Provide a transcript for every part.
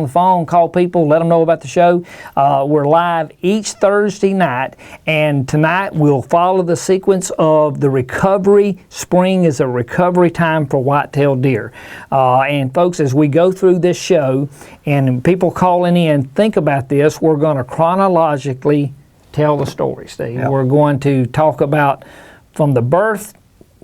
on the phone, call people, let them know about the show. We're live each Thursday night, and tonight we'll follow the sequence of the recovery. Spring is a recovery time for white-tailed deer. And folks, as we go through this show and people calling in, think about this. We're going to chronologically tell the story, Steve. Yep. We're going to talk about from the birth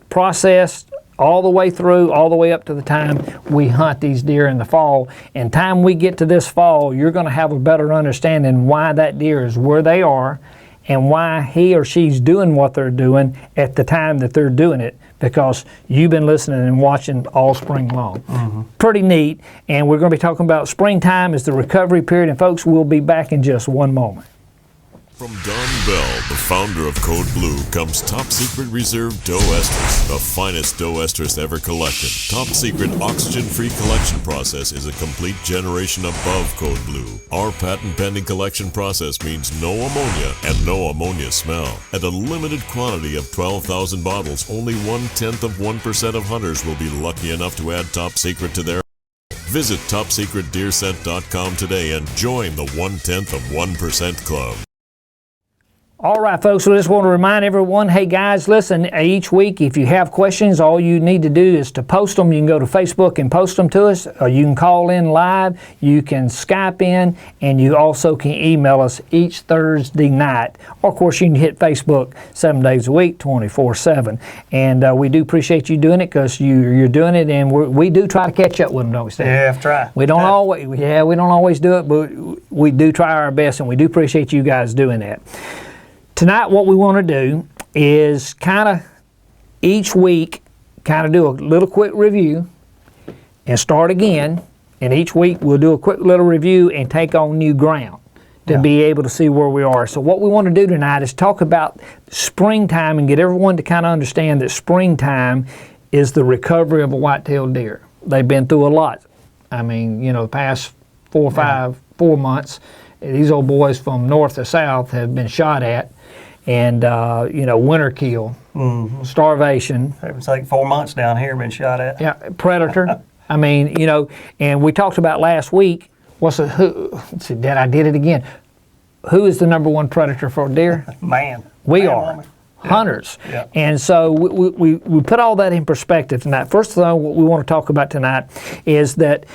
process all the way through, all the way up to the time we hunt these deer in the fall. And time we get to this fall, you're going to have a better understanding why that deer is where they are and why he or she's doing what they're doing at the time that they're doing it, because you've been listening and watching all spring long. Mm-hmm. Pretty neat. And we're going to be talking about springtime as the recovery period. And folks, we'll be back in just one moment. From Don Bell, the founder of Code Blue, comes Top Secret Reserve Doe Estrus, the finest doe estrus ever collected. Top Secret oxygen-free collection process is a complete generation above Code Blue. Our patent-pending collection process means no ammonia and no ammonia smell. At a limited quantity of 12,000 bottles, only 1/10% of hunters will be lucky enough to add Top Secret to their. Visit TopSecretDeerScent.com today and join the 1/10% club. All right, folks, so I just want to remind everyone, hey guys, listen, each week if you have questions, all you need to do is to post them. You can go to Facebook and post them to us, or you can call in live, you can Skype in, and you also can email us each Thursday night. Or, of course, you can hit Facebook 7 days a week, 24/7. And we do appreciate you doing it, because you're doing it, and we do try to catch up with them, don't we, Steve? Yeah, try. We don't always do it, but we do try our best, and we do appreciate you guys doing that. Tonight, what we want to do is kind of each week do a little quick review and start again. And each week we'll do a quick little review and take on new ground to be able to see where we are. So what we want to do tonight is talk about springtime and get everyone to kind of understand that springtime is the recovery of a white-tailed deer. They've been through a lot. I mean, the past 4 months, these old boys from north to south have been shot at. And, winter kill, starvation. It was like 4 months down here been shot at. Yeah, predator. I mean, and we talked about last week, Dad, I did it again. Who is the number one predator for deer? Man. We are. Hunters. Yeah. And so we put all that in perspective tonight. First of all, what we want to talk about tonight is that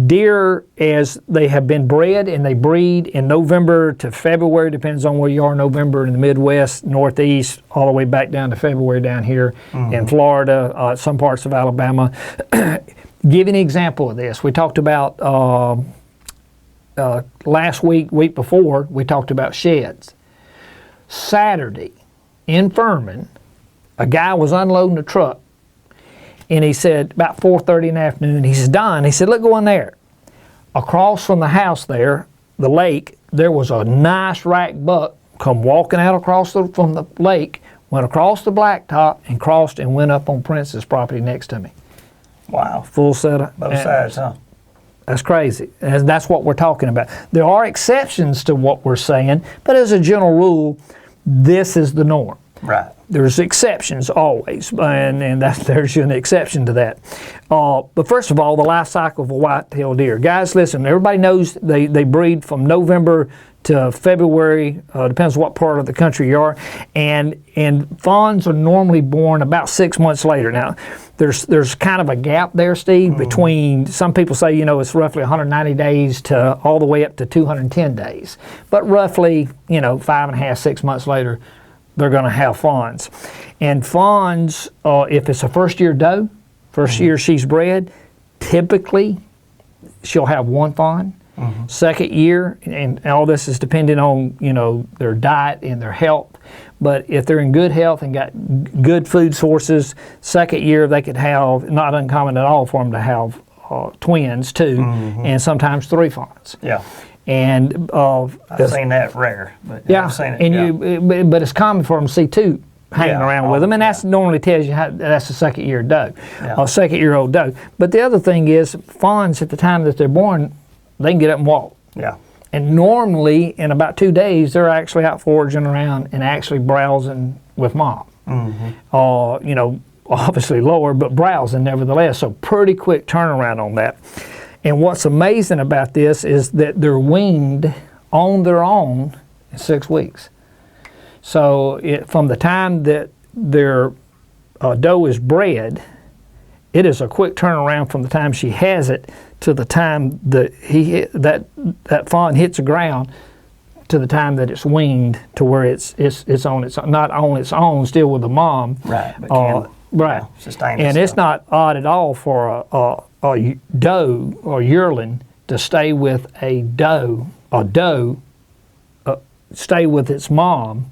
deer, as they have been bred, and they breed in November to February, depends on where you are, November in the Midwest, Northeast, all the way back down to February down here in Florida, some parts of Alabama. Give an example of this. We talked about last week before, we talked about sheds. Saturday in Furman, a guy was unloading a truck. And he said, about 4:30 in the afternoon, he said, Don, he said, look, go in there. Across from the house there, the lake, there was a nice rack buck come walking out from the lake, went across the blacktop and crossed and went up on Prince's property next to me. Wow. Full set of... Both sides, huh? That's crazy. And that's what we're talking about. There are exceptions to what we're saying, but as a general rule, this is the norm. Right. There's exceptions always, and there's an exception to that. But first of all, the life cycle of a white-tailed deer. Guys, listen, everybody knows they breed from November to February, depends what part of the country you are, and fawns are normally born about 6 months later. Now, there's kind of a gap there, Steve, between, some people say, it's roughly 190 days to all the way up to 210 days. But roughly, 5.5, 6 months later, they're going to have fawns. And fawns, if it's a first-year doe, first year she's bred, typically she'll have one fawn. Second year, and all this is dependent on, their diet and their health. But if they're in good health and got good food sources, second year they could have, not uncommon at all for them to have twins too, and sometimes 3 fawns. Yeah. And I've seen that rare, but I've seen it. And but it's common for them to see 2 hanging around with them, and that normally tells you that's a second-year doe, a second-year-old doe. But the other thing is, fawns at the time that they're born, they can get up and walk. Yeah. And normally, in about 2 days, they're actually out foraging around and actually browsing with mom. Obviously lower, but browsing nevertheless. So pretty quick turnaround on that. And what's amazing about this is that they're weaned on their own in 6 weeks. So from the time that their doe is bred, it is a quick turnaround from the time she has it to the time that that fawn hits the ground to the time that it's weaned to where it's on its not on its own, still with the mom. Right. But can, right. Sustain and itself. it's not odd at all for a doe or yearling to stay with a doe. Stay with its mom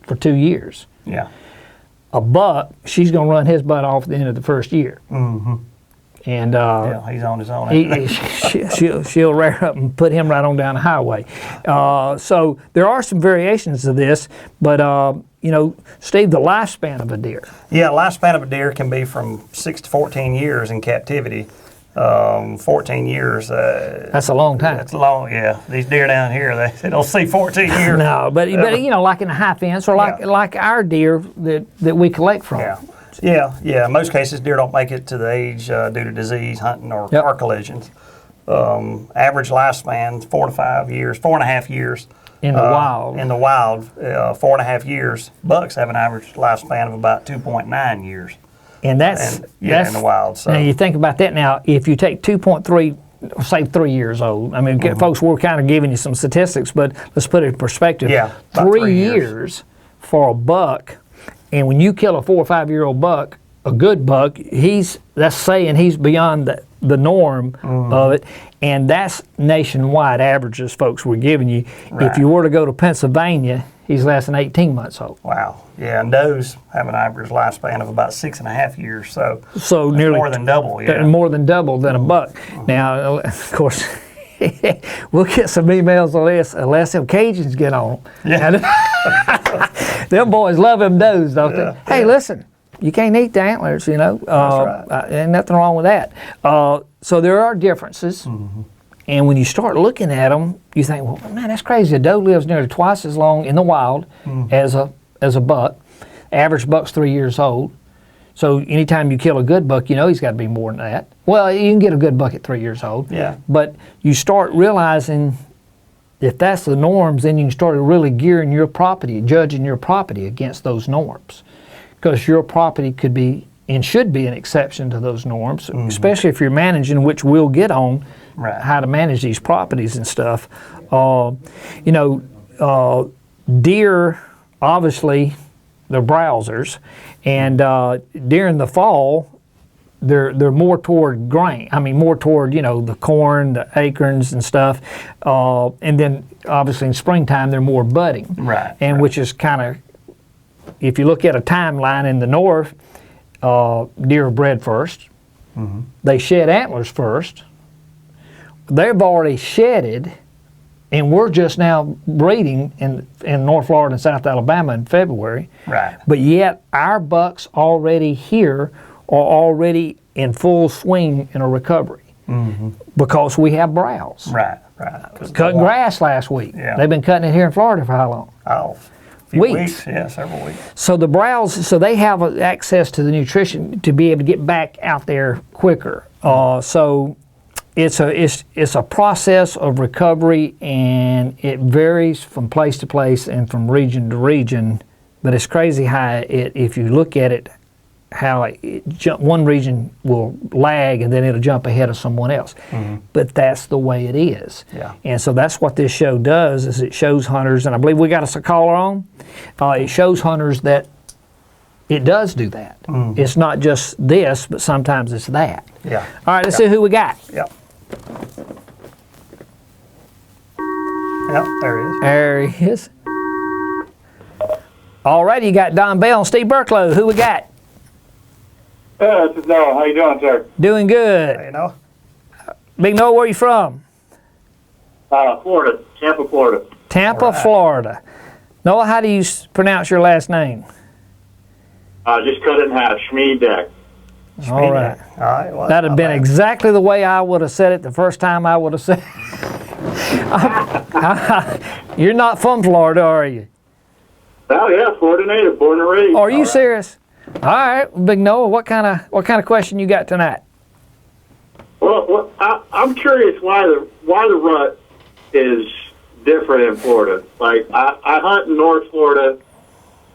for 2 years. Yeah. A buck, she's going to run his butt off at the end of the first year. Mm-hmm. And yeah, he's on his own. she'll rear up and put him right on down the highway. So there are some variations of this, but Steve, the lifespan of a deer. Yeah, lifespan of a deer can be from 6 to 14 years in captivity. 14 years. That's a long time. That's long, yeah. These deer down here, they don't see 14 years. No, but like in a high fence or like our deer that we collect from. Yeah. In most cases, deer don't make it to the age due to disease, hunting, or car collisions. Average lifespan 4 to 5 years, 4.5 years. In the wild. In the wild, 4.5 years. Bucks have an average lifespan of about 2.9 years. And that's in the wild. So. Now you think about that. Now, if you take 2.3, say 3 years old. I mean, folks, we're kind of giving you some statistics, but let's put it in perspective. Yeah, 3 years for a buck, and when you kill a 4 or 5 year old buck, a good buck, that's saying he's beyond the norm of it, and that's nationwide averages, folks. We're giving you. Right. If you were to go to Pennsylvania, he's less than 18 months old. Wow. Yeah, and does have an average lifespan of about 6.5 years. So nearly more than double. Yeah. More than double than a buck. Now, of course, we'll get some emails on this unless them Cajuns get on. Yeah. Them boys love them does, don't they? Hey, listen, you can't eat the antlers, That's right. Ain't nothing wrong with that. So there are differences. And when you start looking at them, you think, well, man, that's crazy. A doe lives nearly twice as long in the wild as a buck. Average buck's 3 years old. So anytime you kill a good buck, he's got to be more than that. Well, you can get a good buck at 3 years old. Yeah. But you start realizing if that's the norms, then you can start really gearing your property, judging your property against those norms. Because your property could be and should be an exception to those norms, especially if you're managing, which we'll get on. Right. How to manage these properties and stuff. Deer, obviously, they're browsers, and during the fall, they're more toward grain. I mean, more toward the corn, the acorns and stuff, and then obviously in springtime they're more budding. Right. And which is kind of, if you look at a timeline in the north, deer are bred first. They shed antlers first. They've already shedded, and we're just now breeding in North Florida and South Alabama in February. Right. But yet our bucks already here are already in full swing in a recovery because we have browse. Right. Cutting grass last week. Yeah. They've been cutting it here in Florida for how long? Oh, a few Weeks. Yeah, several weeks. So the browse, so they have access to the nutrition to be able to get back out there quicker. So it's a process of recovery, and it varies from place to place and from region to region. But it's crazy how if you look at it, how one region will lag and then it'll jump ahead of someone else. But that's the way it is. Yeah. And so that's what this show does, is it shows hunters, and I believe we got us a caller on. It shows hunters that it does do that. It's not just this, but sometimes it's that. Yeah. All right, let's see who we got. Yep. Yep, there he is. There he is. All right, you got Don Bell and Steve Burklow. Who we got? This is Noah. How you doing, sir? Doing good. You know? Big Noah, where you from? Florida, Tampa, Florida. Tampa, Florida. Noah, how do you pronounce your last name? Just cut it in half. Schmiedeck. All right. All right. Well, That'd have been exactly the way I would have said it the first time I would have said it. You're not from Florida, are you? Oh yeah, Florida native, born and raised. Are you serious? All right, Big Noah, what kind of question you got tonight? Well, I'm curious why the rut is different in Florida. Like I hunt in North Florida,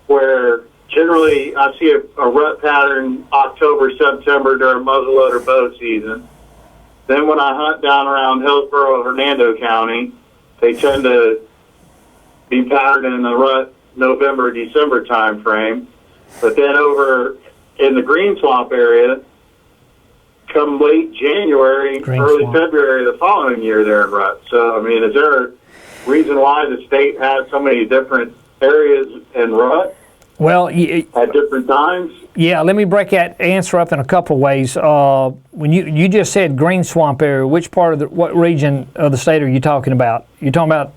where generally I see a rut pattern October, September during muzzleloader bow season. Then when I hunt down around Hillsborough, Hernando County, they tend to be patterned in the rut November, December time frame. But then over in the Green Swamp area, come late January, early February of the following year, they're in rut. So, I mean, is there a reason why the state has so many different areas in rut? Well, at different times? Yeah, let me break that answer up in a couple of ways. When you just said Green Swamp area, which part of what region of the state are you talking about? You're talking about?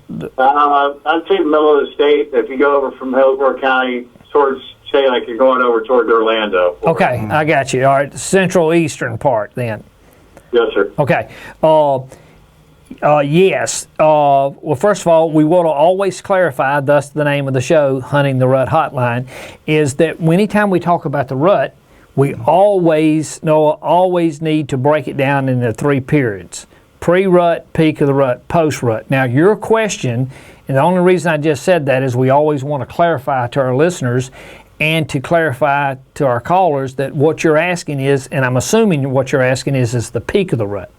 I'd say the middle of the state. If you go over from Hillsborough County towards, say, like you're going over towards Orlando. Okay, I got you. All right, central eastern part then. Yes, sir. Okay. Yes. Well, first of all, we want to always clarify, thus the name of the show, Hunting the Rut Hotline, is that anytime we talk about the rut, we always need to break it down into 3 periods. Pre-rut, peak of the rut, post-rut. Now, your question, and the only reason I just said that is we always want to clarify to our listeners and to clarify to our callers that what you're asking is, and I'm assuming what you're asking is the peak of the rut.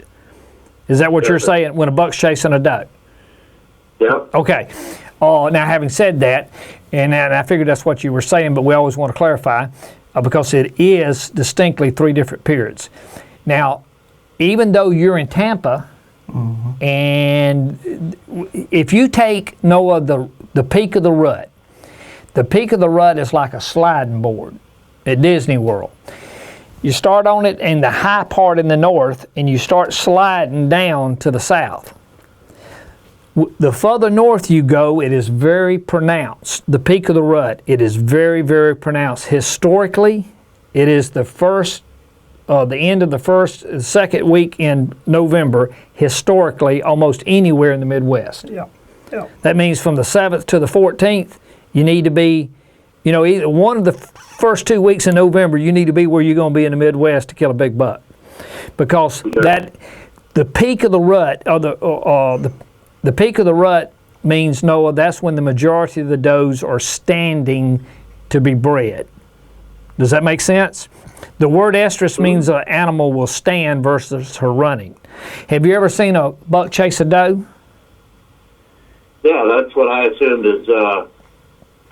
Is that what you're saying, when a buck's chasing a doe? Yep. Okay. Now, having said that, and I figured that's what you were saying, but we always want to clarify because it is distinctly 3 different periods. Now, even though you're in Tampa, and if you take, Noah, the peak of the rut is like a sliding board at Disney World. You start on it in the high part in the north, and you start sliding down to the south. The further north you go, it is very pronounced. The peak of the rut, it is very, very pronounced. Historically, it is the end of the second week in November, historically, almost anywhere in the Midwest. Yeah. That means from the 7th to the 14th, you need to be, either one of the first 2 weeks in November, you need to be where you're going to be in the Midwest to kill a big buck, because the peak of the rut, or the peak of the rut means, Noah, that's when the majority of the does are standing to be bred. Does that make sense? The word estrus means an animal will stand versus her running. Have you ever seen a buck chase a doe? Yeah, that's what I assumed is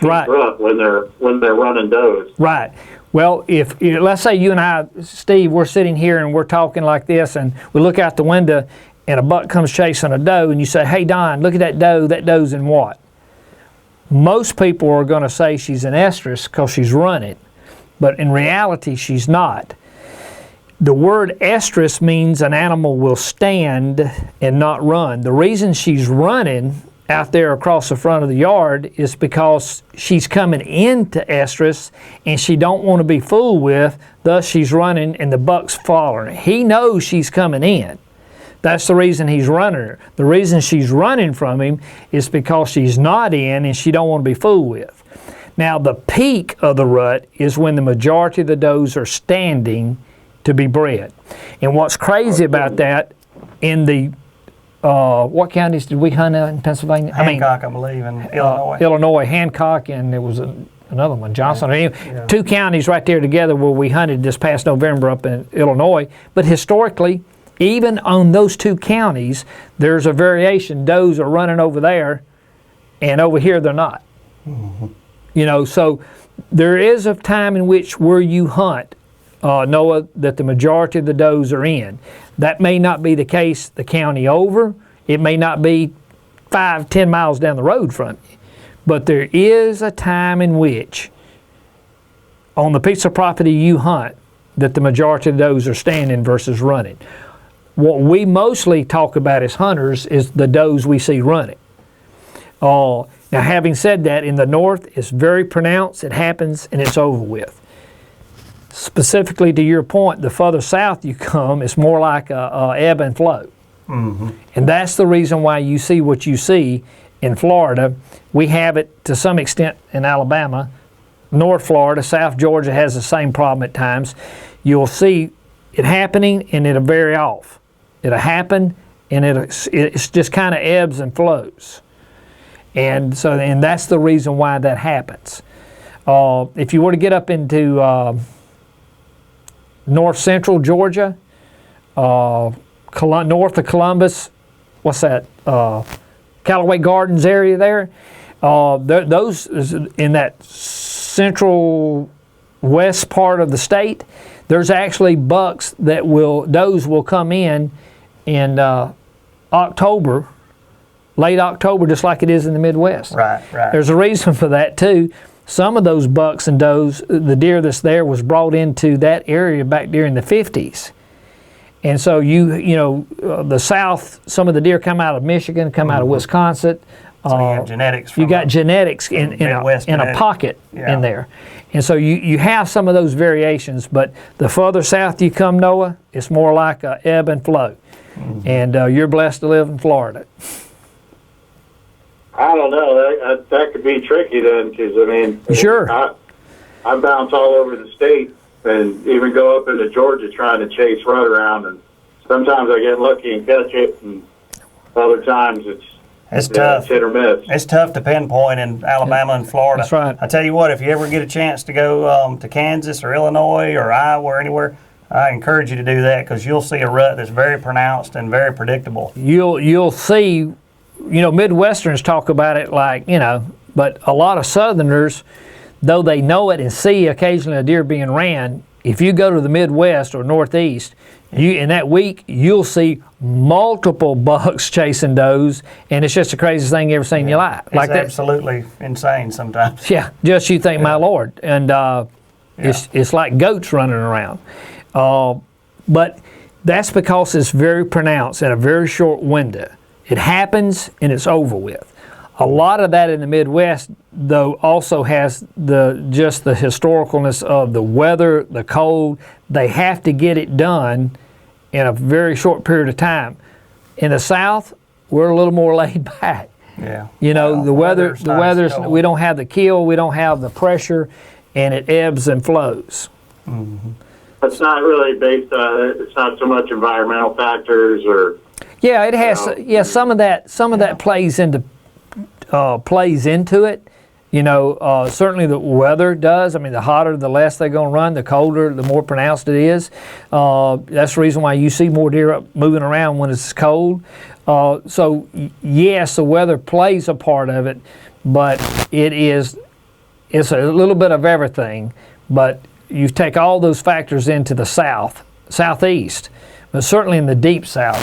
right. Rut when they're running does. Right. Well, if let's say you and I, Steve, we're sitting here and we're talking like this, and we look out the window, and a buck comes chasing a doe, and you say, "Hey, Don, look at that doe. That doe's in what?" Most people are going to say she's an estrus because she's running, but in reality, she's not. The word estrus means an animal will stand and not run. The reason she's running out there across the front of the yard is because she's coming into estrus and she don't want to be fooled with, thus she's running and the buck's following her. He knows she's coming in. That's the reason he's running her. The reason she's running from him is because she's not in and she don't want to be fooled with. Now, the peak of the rut is when the majority of the does are standing to be bred. And what's crazy about that, in the what counties did we hunt in Pennsylvania? Hancock, I believe, in Illinois. Illinois, Hancock, and there was another one, Johnson. Yeah. 2 counties right there together where we hunted this past November up in Illinois. But historically, even on those 2 counties, there's a variation. Does are running over there, and over here they're not. So there is a time in which where you hunt, Noah, that the majority of the does are in. That may not be the case the county over. It may not be 5-10 miles down the road from you. But there is a time in which, on the piece of property you hunt, that the majority of those are standing versus running. What we mostly talk about as hunters is the does we see running. Now, having said that, in the north, it's very pronounced. It happens, and it's over with. Specifically to your point, the further south you come, it's more like a ebb and flow. And that's the reason why you see what you see in Florida. We have it to some extent in Alabama. North Florida, South Georgia has the same problem at times. You'll see it happening and it'll vary off. It'll happen, and it's just kind of ebbs and flows. And so, and that's the reason why that happens. If you were to get up into north central Georgia, north of Columbus, what's that? Callaway Gardens area there. Those in that central west part of the state. There's actually bucks that does will come in October, late October, just like it is in the Midwest. Right. There's a reason for that too. Some of those bucks and does, the deer that's there was brought into that area back during the 50s. And so the South, some of the deer come out of Michigan, come out of Wisconsin. So you have genetics. You got genetics in a pocket in there. And so you have some of those variations, but the further south you come, Noah, it's more like a ebb and flow. And you're blessed to live in Florida. I don't know. That could be tricky then, because I mean, sure. I bounce all over the state and even go up into Georgia trying to chase rut around, and sometimes I get lucky and catch it, and other times it's tough. Hit or miss. It's tough to pinpoint in Alabama and Florida. That's right. I tell you what, if you ever get a chance to go to Kansas or Illinois or Iowa or anywhere, I encourage you to do that, because you'll see a rut that's very pronounced and very predictable. You'll see, Midwesterners talk about it like, but a lot of Southerners, though they know it and see occasionally a deer being ran, if you go to the Midwest or Northeast, in that week, you'll see multiple bucks chasing does, and it's just the craziest thing you ever seen in your life. It's absolutely insane sometimes. Yeah, just you think, my Lord. And it's like goats running around. But that's because it's very pronounced in a very short window. It happens and it's over with. A lot of that in the Midwest, though, also has just the historicalness of the weather, the cold. They have to get it done in a very short period of time. In the South, we're a little more laid back. Yeah. The weather's we don't have the kill, we don't have the pressure, and it ebbs and flows. Mm-hmm. It's not really based on. It's not so much environmental factors or. Yeah, it has. Some of that plays into it. Certainly the weather does. I mean, the hotter, the less they're going to run. The colder, the more pronounced it is. That's the reason why you see more deer moving around when it's cold. So yes, the weather plays a part of it, but it's a little bit of everything. But you take all those factors into the southeast, but certainly in the deep south,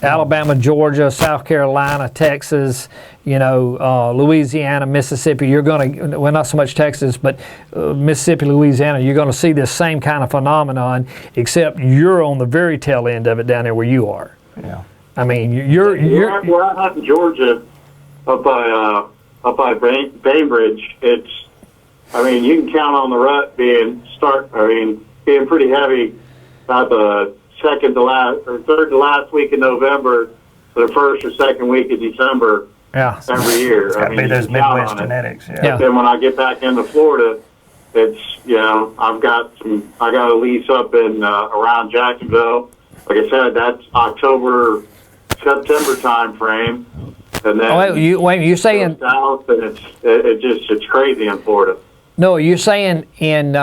Alabama, Georgia, South Carolina, Texas, Louisiana, Mississippi, you're going to, well, not so much Texas, but Mississippi, Louisiana, you're going to see this same kind of phenomenon, except you're on the very tail end of it down there where you are. Yeah. I mean, where I'm at in Georgia, up by Bainbridge, you can count on the rut being pretty heavy about the second to last or third to last week in November to the first or second week of December. Yeah. Every year. It's got to be those Midwest genetics. Yeah. Then when I get back into Florida, it's I got a lease up in around Jacksonville. Like I said, that's September time frame. And then you're saying south, and it's crazy in Florida. No, you're saying in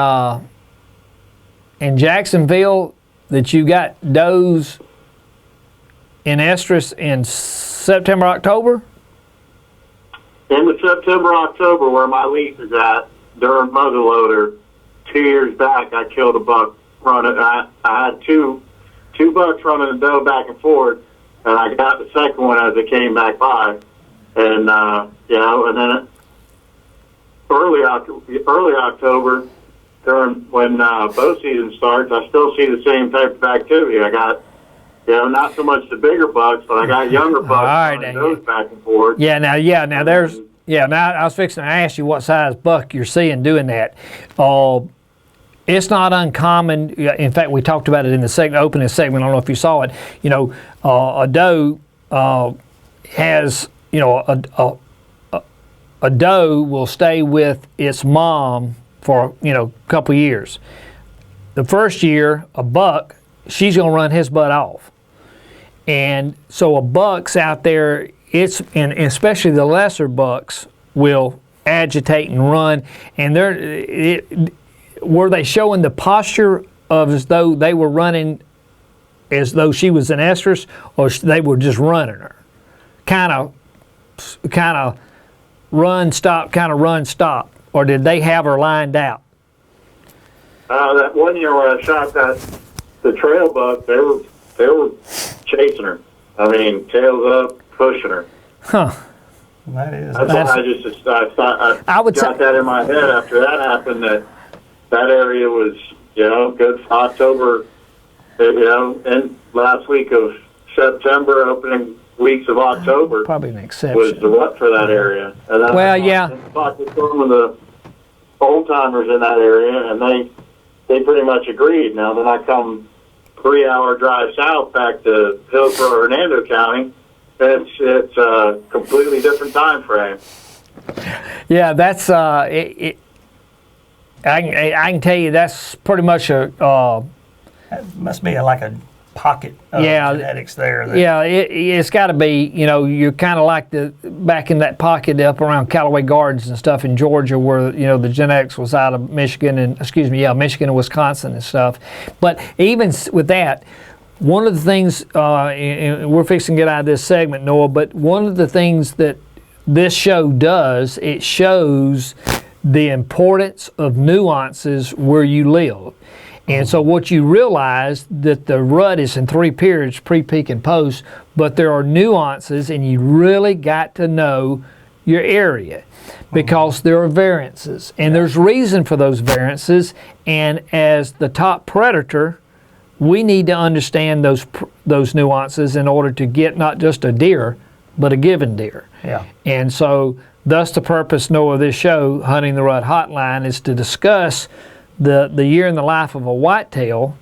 Jacksonville that you got does in estrus in September, October? In the September, October, where my lease is at, during muzzleloader, 2 years back, I killed a buck running. I had two bucks running a doe back and forth, and I got the second one as it came back by. And, and then early October, when bow season starts, I still see the same type of activity. I got, not so much the bigger bucks, but I got younger bucks running those back and forth. Now I was fixing to ask you what size buck you're seeing doing that. It's not uncommon. In fact, we talked about it in the opening segment. I don't know if you saw it. A doe has, a doe will stay with its mom for, a couple years. The first year, a buck, she's going to run his butt off. And so a buck's out there, and especially the lesser bucks will agitate and run. And were they showing the posture of as though they were running as though she was an estrus, or they were just running her? Kind of run, stop, kind of run, stop. Or did they have her lined out? That one year when I shot the trail buck, they were chasing her. I mean, tails up, pushing her. Huh. That's I thought I got that in my head after that happened, that area was, good for October, and last week of September, opening weeks of October. Probably an exception. Was the rut for that area. And I talked to some of the old timers in that area, and they pretty much agreed. Now, then I come 3-hour drive south back to Hillsborough, Hernando County. It's a completely different time frame. Yeah, that's I can tell you that's pretty much that must be like a pocket of genetics there. It's got to be. You're kind of like back in that pocket up around Callaway Gardens and stuff in Georgia, where the genetics was out of Michigan and Michigan and Wisconsin and stuff. But even with that, one of the things, and we're fixing to get out of this segment, Noah, but one of the things that this show does, it shows the importance of nuances where you live. And so what you realize that the rut is in 3 periods, pre, peak, and post, but there are nuances, and you really got to know your area because there are variances. And there's reason for those variances, and as the top predator, we need to understand those nuances in order to get not just a deer, but a given deer. Yeah. And so, thus the purpose, Noah, of this show, Hunting the Rut Hotline, is to discuss the year in the life of a whitetail,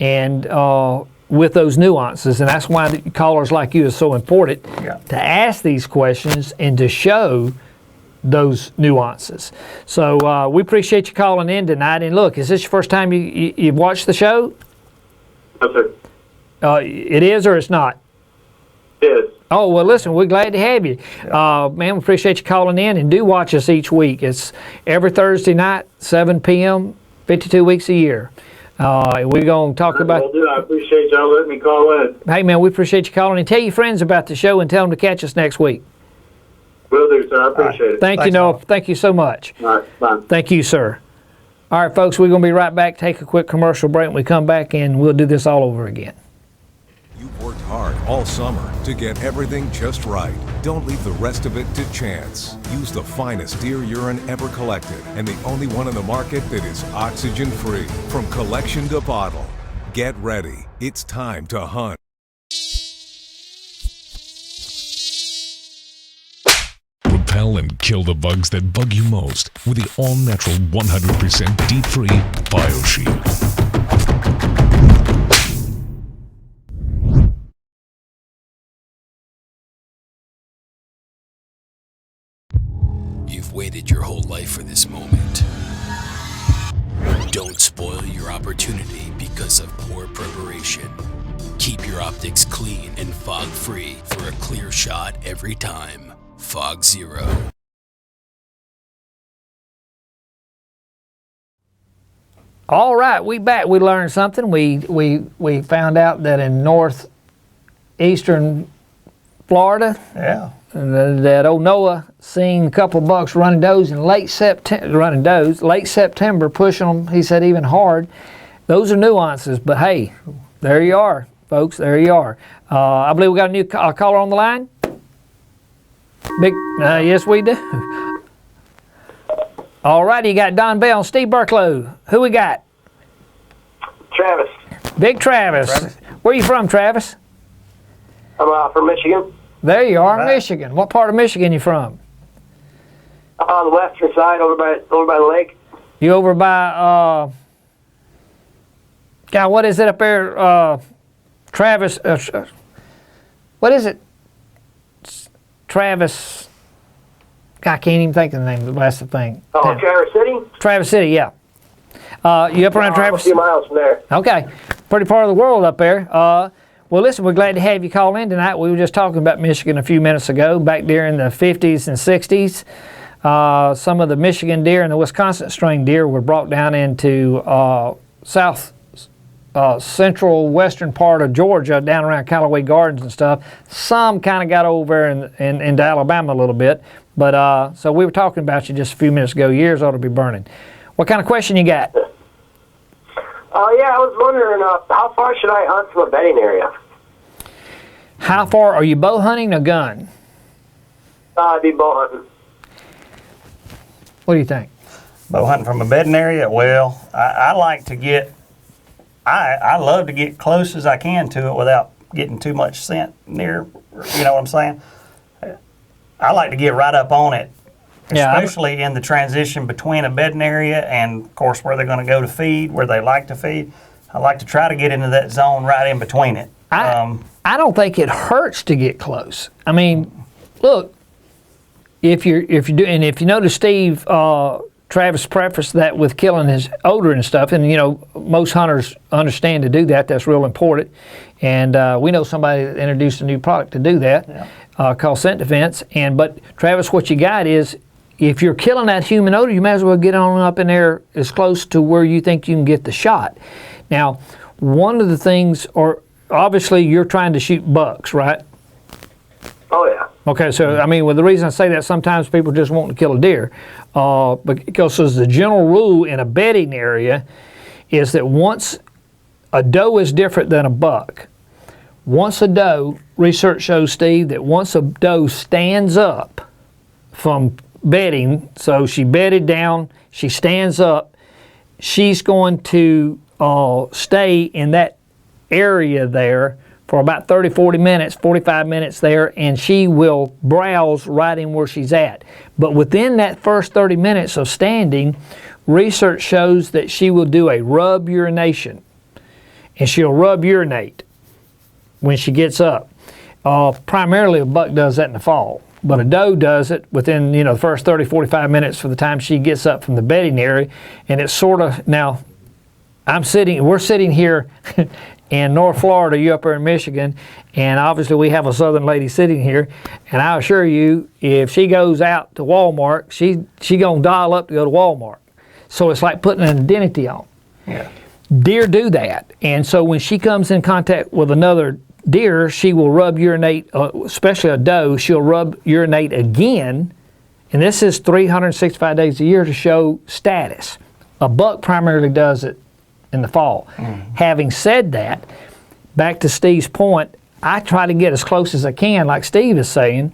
and with those nuances. And that's why callers like you is so important to ask these questions and to show those nuances. So we appreciate you calling in tonight. And look, is this your first time you've watched the show? Yes, sir. It is, or it's not? It is. Oh, well, listen, we're glad to have you. Man, we appreciate you calling in, and do watch us each week. It's every Thursday night, 7 p.m., 52 weeks a year. We're going to talk about... I appreciate y'all letting me call in. Hey, man, we appreciate you calling in. Tell your friends about the show and tell them to catch us next week. Will do, sir. I appreciate it. Thank you, Noah. Thank you so much. All right, bye. Thank you, sir. All right, folks, we're going to be right back. Take a quick commercial break. When we come back, and we'll do this all over again. You've worked hard all summer to get everything just right. Don't leave the rest of it to chance. Use the finest deer urine ever collected, and the only one in the market that is oxygen-free. From collection to bottle. Get ready. It's time to hunt. Repel and kill the bugs that bug you most with the all-natural 100% deep-free BioShield. You've waited your whole life for this moment. Don't spoil your opportunity because of poor preparation. Keep your optics clean and fog-free for a clear shot every time. Fog Zero. All right, we back. We learned something. We found out that in northeastern Florida, that old Noah seen a couple of bucks running does in late September, pushing them, he said, even hard. Those are nuances, but hey, there you are, folks. There you are. I believe we got a new caller on the line. Yes, we do. All righty, you got Don Bell and Steve Burklow. Who we got? Travis. Big Travis. Where you from, Travis? I'm from Michigan. There you are, Michigan. What part of Michigan you from? On the western side, over by the lake. You over by God, what is it up there? Travis. What is it? Travis. I can't even think of the name. That's the thing. Oh, Traverse City. Traverse City, yeah. You up around Traverse? A few miles from there. Okay, pretty part of the world up there. Well, listen, we're glad to have you call in tonight. We were just talking about Michigan a few minutes ago, back during the 50s and 60s. Some of the Michigan deer and the Wisconsin string deer were brought down into central western part of Georgia, down around Callaway Gardens and stuff. Some kind of got over into Alabama a little bit. But so we were talking about you just a few minutes ago. Years ought to be burning. What kind of question you got? Yeah, I was wondering, how far should I hunt from a bedding area? How far? Are you bow hunting or gun? I'd be bow hunting. What do you think? Bow hunting from a bedding area? Well, I like to get, I love to get close as I can to it without getting too much scent near, you know what I'm saying? I like to get right up on it, especially in the transition between a bedding area and, of course, where they're going to go to feed, where they like to feed. I like to try to get into that zone right in between it. I don't think it hurts to get close. I mean, look, if you notice Steve Travis prefaced that with killing his odor and stuff, and you know most hunters understand to do that. That's real important, and we know somebody that introduced a new product to do that, called scent defense. But Travis, what you got is, if you're killing that human odor, you might as well get on up in there as close to where you think you can get the shot. Now, one of the things, or obviously you're trying to shoot bucks, right? Oh, yeah. Okay, so I mean, well, the reason I say that, sometimes people just want to kill a deer, because the general rule in a bedding area is that once a doe is different than a buck. Once a doe, research shows, Steve, that once a doe stands up from bedding, so she bedded down, she stands up, she's going to stay in that area there for about 30, 40 minutes, 45 minutes there, and she will browse right in where she's at. But within that first 30 minutes of standing, research shows that she will do a rub urination, and she'll rub urinate when she gets up. Primarily a buck does that in the fall, but a doe does it within the first 30, 45 minutes for the time she gets up from the bedding area. And it's sort of, now we're sitting here in North Florida, you up there in Michigan, and obviously we have a southern lady sitting here, and I assure you, if she goes out to Walmart, she gonna dial up to go to Walmart. So it's like putting an identity on. Yeah. Deer do that, and so when she comes in contact with another deer, she will rub urinate, especially a doe, she'll rub urinate again, and this is 365 days a year to show status. A buck primarily does it in the fall. Having said that, back to Steve's point, I try to get as close as I can, like Steve is saying,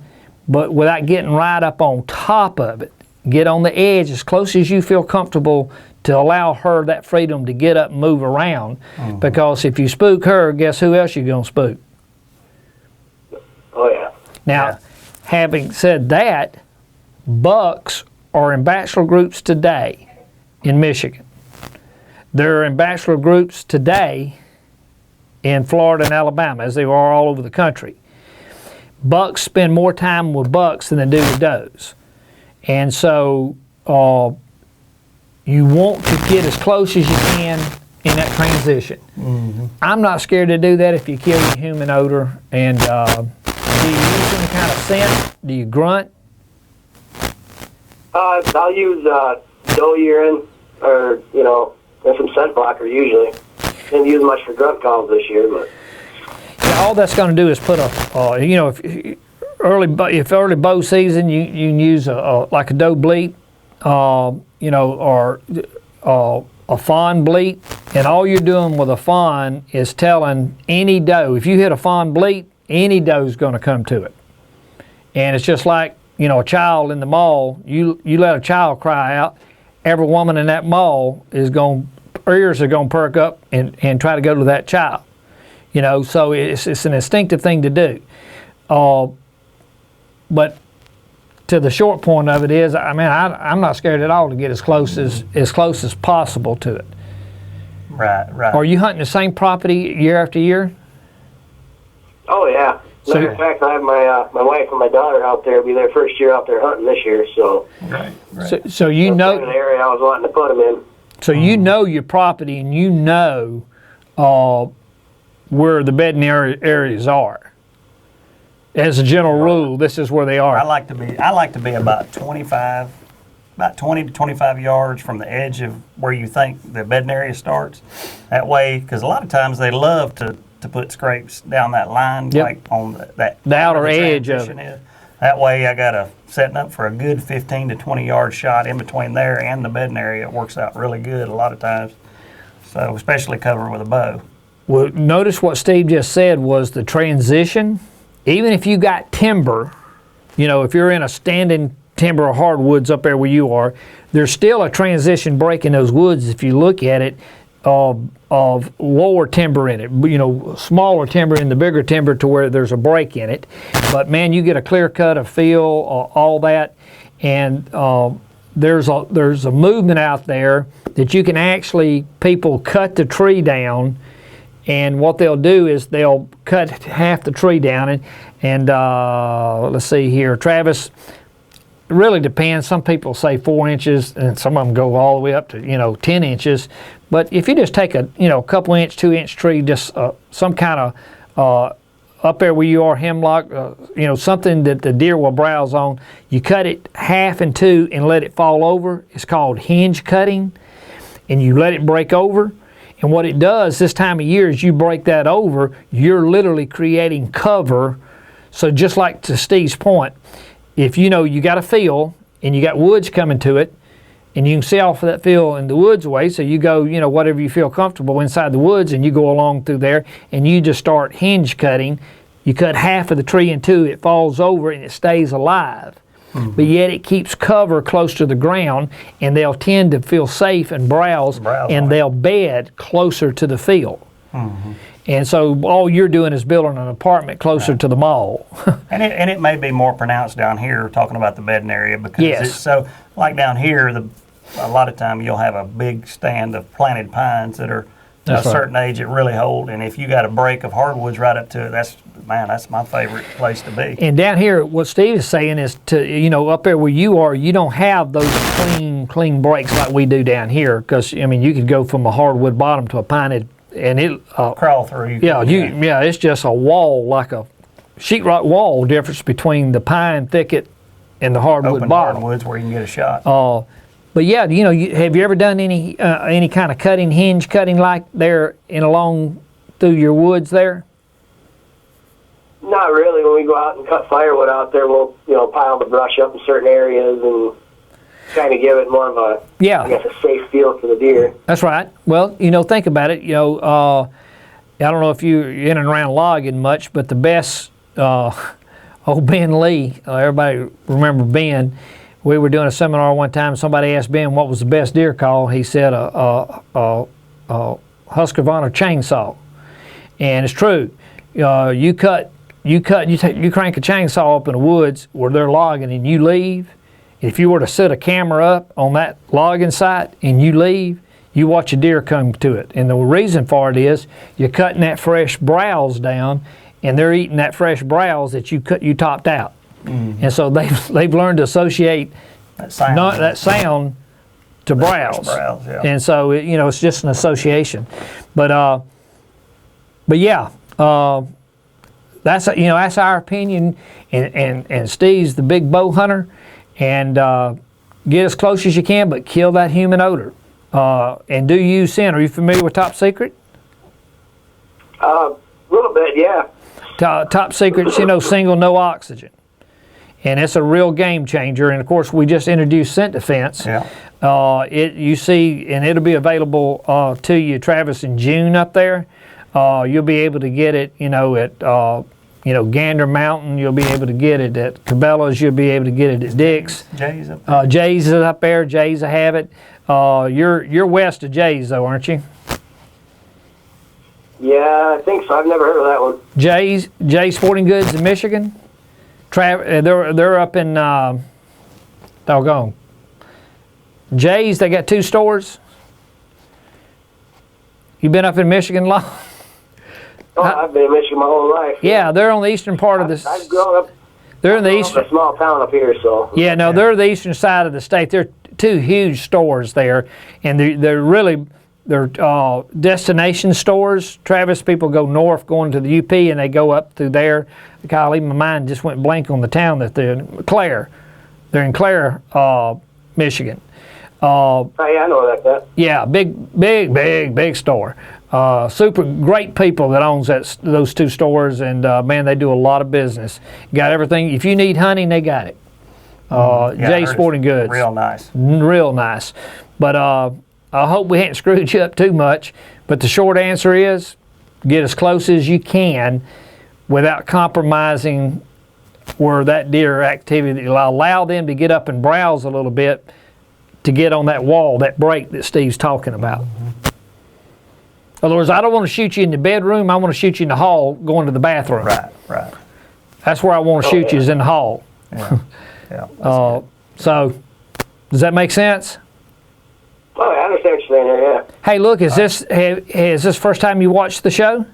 but without getting right up on top of it. Get on the edge as close as you feel comfortable to allow her that freedom to get up and move around. Because if you spook her, guess who else you're going to spook? Oh, yeah. Now, having said that, bucks are in bachelor groups today in Michigan. They're in bachelor groups today in Florida and Alabama, as they are all over the country. Bucks spend more time with bucks than they do with does. And so you want to get as close as you can in that transition. I'm not scared to do that if you kill your human odor. And do you use any kind of scent? Do you grunt? I'll use doe urine or, and some scent blocker usually. Didn't use much for grunt calls this year, but all that's going to do is put if early bow season, you can use like a doe bleat, or a fawn bleat, and all you're doing with a fawn is telling any doe, if you hit a fawn bleat, any doe's going to come to it. And it's just like a child in the mall. You let a child cry out, every woman in that mall ears are going to perk up and try to go to that child. So it's an instinctive thing to do. But to the short point of it is, I'm not scared at all to get as close as possible to it. Right. Are you hunting the same property year after year? Oh, yeah. Matter of fact, I have my wife and my daughter out there. It'll be their first year out there hunting this year. So, so you know the area I was wanting to put them in. So you know your property, and where the bedding areas are. As a general rule, this is where they are. I like to be about 20 to 25 yards from the edge of where you think the bedding area starts. That way, because a lot of times they love to put scrapes down that line, Yep. like on the outer edge of transition is. That way, I got setting up for a good 15 to 20 yard shot in between there and the bedding area. It works out really good a lot of times. So, especially covering with a bow. Well, notice what Steve just said was the transition. Even if you got timber, if you're in a standing timber or hardwoods up there where you are, there's still a transition break in those woods if you look at it of lower timber in it, smaller timber in the bigger timber to where there's a break in it. But man, you get a clear cut, a feel, all that, and there's a movement out there that you can actually, people cut the tree down, and what they'll do is they'll cut half the tree down, and let's see here, Travis. It really depends. Some people say 4 inches, and some of them go all the way up to 10 inches. But if you just take a couple inch, 2 inch tree, just some kind of up there where you are, hemlock, something that the deer will browse on, you cut it half in two and let it fall over. It's called hinge cutting, and you let it break over. And what it does this time of year is you break that over, you're literally creating cover. So just like to Steve's point, if you got a field and you got woods coming to it, and you can see off of that field in the woods away, so you go, whatever you feel comfortable inside the woods, and you go along through there, and you just start hinge cutting. You cut half of the tree in two, it falls over, and it stays alive. Mm-hmm. But yet it keeps cover close to the ground, and they'll tend to feel safe and browse and they'll bed closer to the field. Mm-hmm. And so all you're doing is building an apartment closer to the mall. and it may be more pronounced down here, talking about the bedding area, because yes. It's so, like down here, a lot of time you'll have a big stand of planted pines that are a certain age that really hold, and if you got a break of hardwoods right up to it, that's my favorite place to be. And down here, what Steve is saying is up there where you are, you don't have those clean breaks like we do down here, because you could go from a hardwood bottom to a piney, and it crawl through. It's just a wall, like a sheetrock wall difference between the pine thicket and the hardwood open bottom. hardwoods where you can get a shot. But yeah, have you ever done any kind of hinge cutting like there along through your woods there? Not really. When we go out and cut firewood out there, we'll pile the brush up in certain areas and kind of give it more of a a safe feel for the deer. That's right. Well, think about it. I don't know if you're in and around logging much, but the best old Ben Lee, everybody remember Ben. We were doing a seminar one time. Somebody asked Ben what was the best deer call. He said a Husqvarna chainsaw, and it's true. You crank a chainsaw up in the woods where they're logging, and you leave. If you were to set a camera up on that logging site and you leave, you watch a deer come to it. And the reason for it is you're cutting that fresh browse down, and they're eating that fresh browse that you topped out. Mm-hmm. And so they've learned to associate that sound to browse. Yeah. And so it's just an association. But yeah, that's our opinion. And Steve's the big bow hunter, and get as close as you can, but kill that human odor. And do use scent. Are you familiar with Top Secret? A little bit, yeah. Top Secret's single, no oxygen. And it's a real game changer. And of course, we just introduced Scent Defense. Yeah. It'll be available to you, Travis, in June up there. You'll be able to get it, at Gander Mountain. You'll be able to get it at Cabela's. You'll be able to get it at Dick's. Jay's up there. Jay's is up there. Jay's will have it. You're west of Jay's though, aren't you? Yeah, I think so. I've never heard of that one. Jay's Sporting Goods in Michigan. They're up in doggone. Jay's, they got 2 stores. You been up in Michigan long? Oh, I've been in Michigan my whole life. Yeah, they're on the eastern part of this. I've grown up. They're in the eastern. A small town up here, so. Yeah, no, they're the eastern side of the state. They're 2 huge stores there, and they're really They're destination stores. Travis, people go north going to the UP and they go up through there. Golly, my mind just went blank on the town that they're in. Clare. They're in Clare, Michigan. Oh, yeah, I know that. Yeah, big store. Super great people that owns those two stores, and man, they do a lot of business. Got everything. If you need hunting, they got it. Jay Sporting Goods. Real nice. Real nice. But I hope we haven't screwed you up too much. But the short answer is, get as close as you can without compromising where that deer activity will allow them to get up and browse a little bit to get on that wall, that break that Steve's talking about. In other words, I don't want to shoot you in the bedroom. I want to shoot you in the hall going to the bathroom. Right. That's where I want to shoot you, is in the hall. Yeah. Yeah. So, does that make sense? Oh, I understand what you're saying here, yeah. Hey, look, is this first time you watched the show?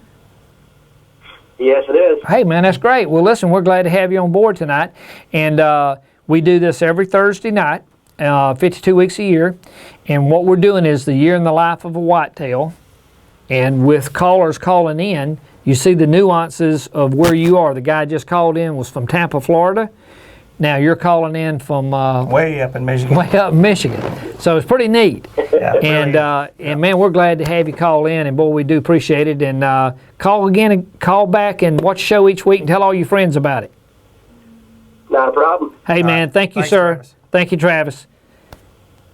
Yes, it is. Hey, man, that's great. Well, listen, we're glad to have you on board tonight. And we do this every Thursday night, 52 weeks a year. And what we're doing is the year in the life of a whitetail. And with callers calling in, you see the nuances of where you are. The guy just called in was from Tampa, Florida. Now you're calling in from way up in Michigan. Way up in Michigan. So it's pretty neat. Yeah, and man, we're glad to have you call in, and boy, we do appreciate it. And call again and call back and watch the show each week and tell all your friends about it. Not a problem. Hey, man, thank you, sir. Travis. Thank you, Travis.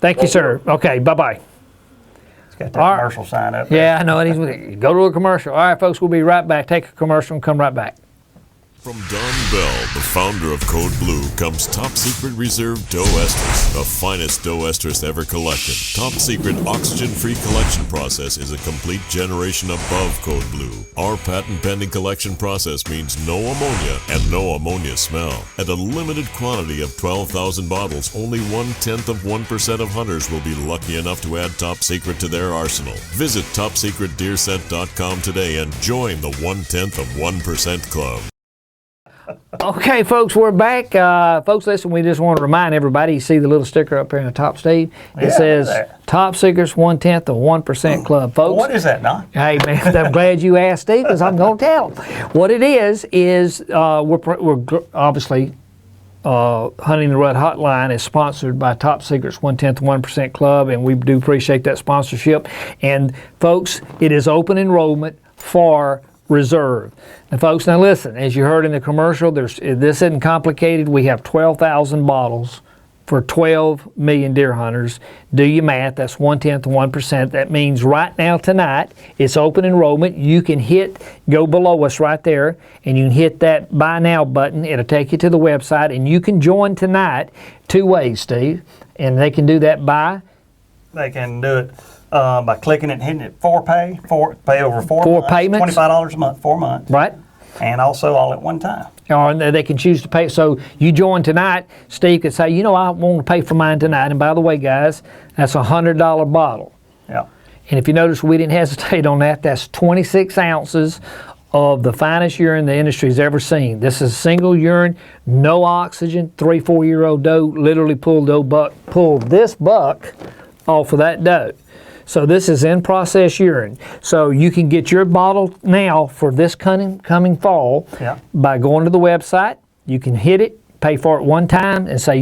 Thank you, sir. Okay, bye-bye. It's got that commercial sign up there. Yeah, I know it. Go to a commercial. All right, folks, we'll be right back. Take a commercial and come right back. From Don Bell, the founder of Code Blue, comes Top Secret Reserve Doe Estrus, the finest doe estrus ever collected. Top Secret oxygen-free collection process is a complete generation above Code Blue. Our patent-pending collection process means no ammonia and no ammonia smell. At a limited quantity of 12,000 bottles, only 1/10% of hunters will be lucky enough to add Top Secret to their arsenal. Visit TopSecretDeerScent.com today and join the 1/10% Club. Okay, folks, we're back. Folks, listen, we just want to remind everybody, you see the little sticker up here in the top, Steve? It says, Top Secrets 1/10% Club, folks. What is that, Don? Hey, man, I'm glad you asked, Steve, because I'm going to tell them. What it is we're obviously Hunting the Rut Hotline is sponsored by Top Secrets 1/10% Club, and we do appreciate that sponsorship. And, folks, it is open enrollment for reserve. Now, folks, now listen, as you heard in the commercial, this isn't complicated. We have 12,000 bottles for 12 million deer hunters. Do your math, that's 1/10%. That means right now, tonight, it's open enrollment. You can go below us right there, and you can hit that Buy Now button. It'll take you to the website, and you can join tonight two ways, Steve. And they can do that They can do it by clicking it and hitting it pay over four months, payments, $25 a month, 4 months. Right. And also all at one time. Or they can choose to pay. So you join tonight, Steve could say, I want to pay for mine tonight. And by the way, guys, that's a $100 bottle. Yeah. And if you notice, we didn't hesitate on that. That's 26 ounces of the finest urine the industry's ever seen. This is single urine, no oxygen, 3-4-year-old doe, literally pulled this buck off of that doe. So this is in-process urine. So you can get your bottle now for this coming fall by going to the website. You can hit it, pay for it one time, and say,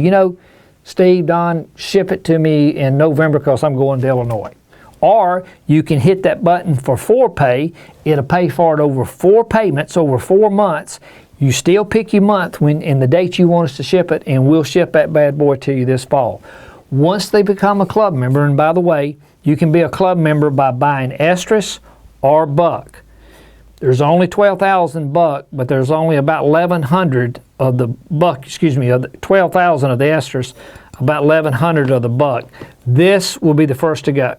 Steve, Don, ship it to me in November because I'm going to Illinois. Or you can hit that button for pay. It'll pay for it over 4 payments, over 4 months. You still pick your month and the date you want us to ship it, and we'll ship that bad boy to you this fall. Once they become a club member, and by the way, you can be a club member by buying estrus or buck. There's only 12,000 buck, but there's only about 1,100 of the buck, of the 12,000 of the estrus, about 1,100 of the buck. This will be the first to go.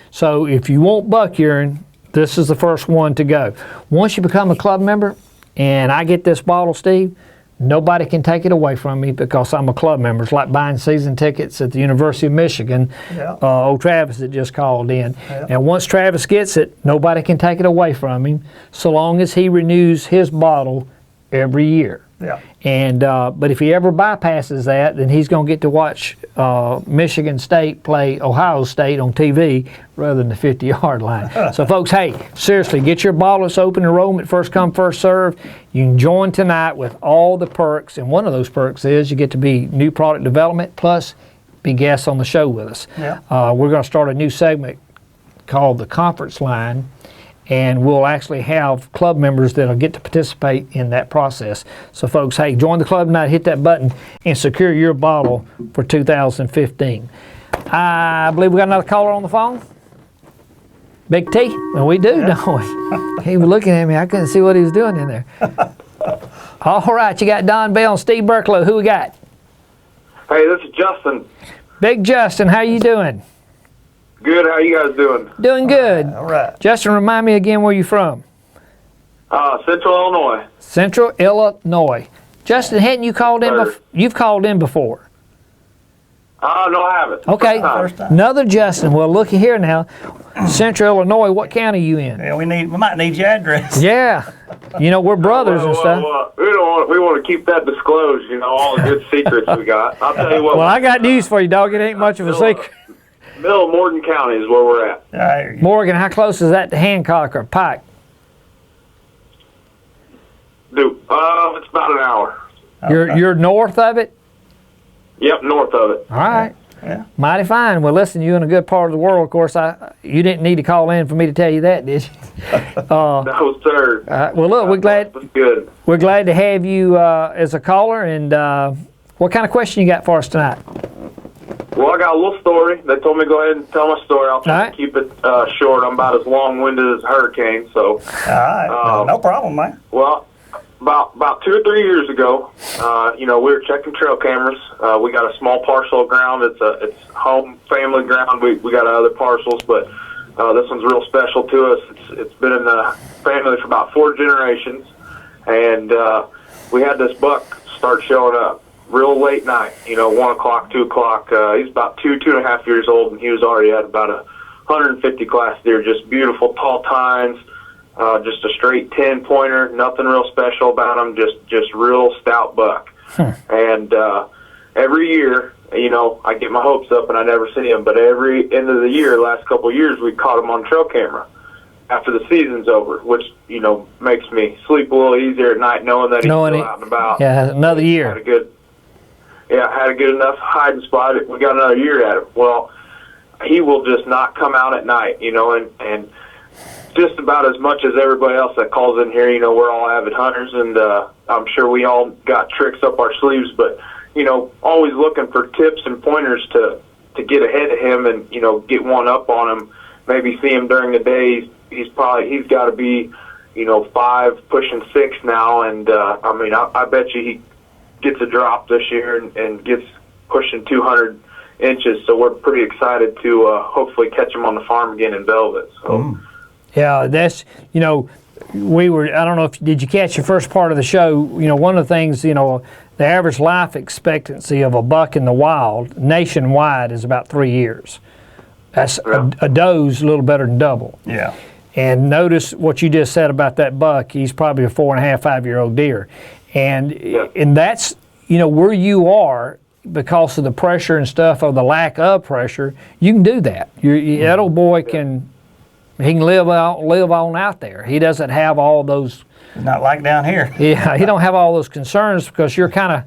So if you want buck urine, this is the first one to go. Once you become a club member, and I get this bottle, Steve, nobody can take it away from me because I'm a club member. It's like buying season tickets at the University of Michigan. Old Travis that just called in. And once Travis gets it, nobody can take it away from him so long as he renews his bottle every year. Yeah. And but if he ever bypasses that, then he's going to get to watch Michigan State play Ohio State on TV rather than the 50-yard line. So, folks, hey, seriously, get your bottle. It's open enrollment, first come, first serve. You can join tonight with all the perks, and one of those perks is you get to be new product development plus be guests on the show with us. Yeah. We're going to start a new segment called the Conference Line, and we'll actually have club members that'll get to participate in that process. So, folks, hey, join the club tonight, hit that button, and secure your bottle for 2015. I believe we got another caller on the phone. Big T? Well, we do, don't we? He was looking at me. I couldn't see what he was doing in there. All right, you got Don Bell and Steve Burklow. Who we got? Hey, this is Justin. Big Justin, how you doing? Good. How you guys doing? Doing good. All right. Justin, remind me again where you're from. Central Illinois. Central Illinois. Justin, hadn't you called in? You've called in before. No, I haven't. Okay. First time. Another Justin. Well, looky here now. Central Illinois. What county you in? Yeah, we might need your address. Yeah. You know, we're brothers and stuff. We want to keep that disclosed. You know, all the good secrets we got. I'll tell you what. Well, I got news for you, dog. It ain't much of a secret. Middle of Morgan County is where we're at. I hear you. Morgan, how close is that to Hancock or Pike? Dude, it's about an hour. You're north of it? Yep, north of it. All right. Yeah. Mighty fine. Well, listen, you're in a good part of the world. Of course, you didn't need to call in for me to tell you that, did you? No, sir. Well, look, Good. we're glad to have you as a caller. And what kind of question you got for us tonight? Well, I got a little story. They told me to go ahead and tell my story. I'll try to keep it short. I'm about as long-winded as a hurricane, so. All right. No problem, man. Well, about 2 or 3 years ago, we were checking trail cameras. We got a small parcel of ground. It's home family ground. We got other parcels, but this one's real special to us. It's been in the family for about 4 generations, and we had this buck start showing up real late night. 1 o'clock, 2 o'clock. He's about 2.5 years old, and he was already at about 150 class deer. Just beautiful tall tines. Just a straight 10-pointer, nothing real special about him, just real stout buck. And every year, I get my hopes up and I never see him, but every end of the year, last couple of years, we caught him on trail camera after the season's over, which, makes me sleep a little easier at night knowing that he's still out and about. Yeah, another year. Had a good enough hiding spot. We got another year at him. Well, he will just not come out at night, and just about as much as everybody else that calls in here, we're all avid hunters, and I'm sure we all got tricks up our sleeves, but, always looking for tips and pointers to get ahead of him and, get one up on him, maybe see him during the day. He's got to be, 5, pushing 6 now, and, I bet you he gets a drop this year and gets pushing 200 inches, so we're pretty excited to hopefully catch him on the farm again in Velvet, so. Yeah, that's, I don't know did you catch the first part of the show? One of the things, the average life expectancy of a buck in the wild nationwide is about 3 years. That's a doe's a little better than double. Yeah. And notice what you just said about that buck. He's probably a 4.5, 5-year-old deer. And that's, where you are because of the pressure and stuff or the lack of pressure, you can do that. That old boy he can live on out there. He doesn't have all those. Not like down here. Yeah, he don't have all those concerns because you're kind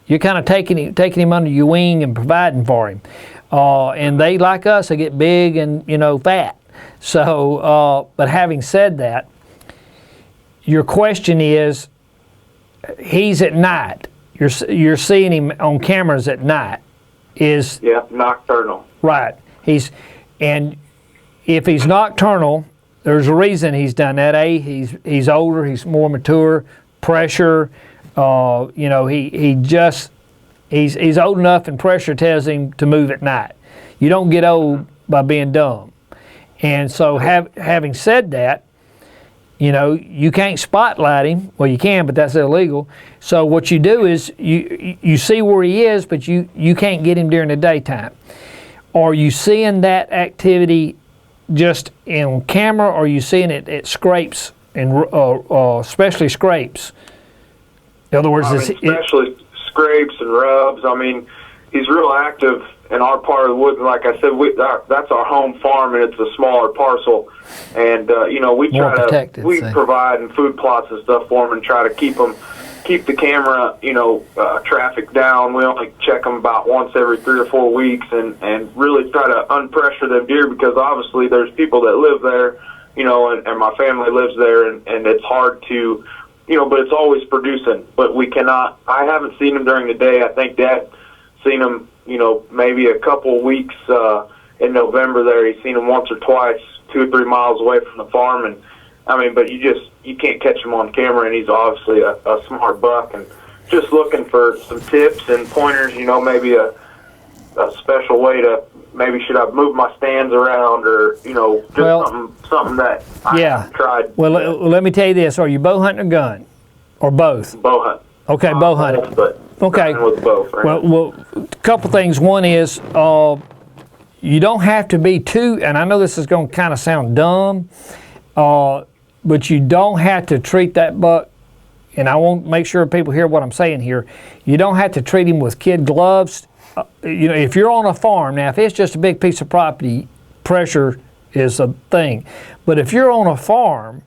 of taking him under your wing and providing for him. And they, like us, they get big and fat. So, but having said that, your question is, he's at night. You're seeing him on cameras at night. Nocturnal. Right. If he's nocturnal, there's a reason he's done that. He's older, he's more mature, pressure. He's old enough, and pressure tells him to move at night. You don't get old by being dumb. And so, having said that, you can't spotlight him. Well, you can, but that's illegal. So what you do is you see where he is, but you can't get him during the daytime. Are you seeing that activity just in camera, or are you seeing it at scrapes, and especially scrapes? In other words, especially scrapes and rubs. I mean, he's real active in our part of the woods. Like I said, that's our home farm, and it's a smaller parcel. And we provide and food plots and stuff for him, and try to keep the camera, traffic down. We only check them about once every 3 or 4 weeks, and really try to unpressure them deer, because obviously there's people that live there, and my family lives there, and it's hard to, but it's always producing. But we cannot. I haven't seen them during the day. I think Dad seen them, maybe a couple weeks in November. There, he's seen them once or twice, 2 or 3 miles away from the farm, and but you can't catch him on camera, and he's obviously a smart buck. And just looking for some tips and pointers, maybe a special way to, maybe should I move my stands around, or something that I haven't tried. Well, let me tell you this: are you bow hunting or gun, or both? Bow hunt. Okay, bow hunting. But okay. With both. Right? Well, a couple things. One is you don't have to be too, and I know this is going to kind of sound dumb, but you don't have to treat that buck, and I want to make sure people hear what I'm saying here. You don't have to treat him with kid gloves. If you're on a farm, now if it's just a big piece of property, pressure is a thing. But if you're on a farm,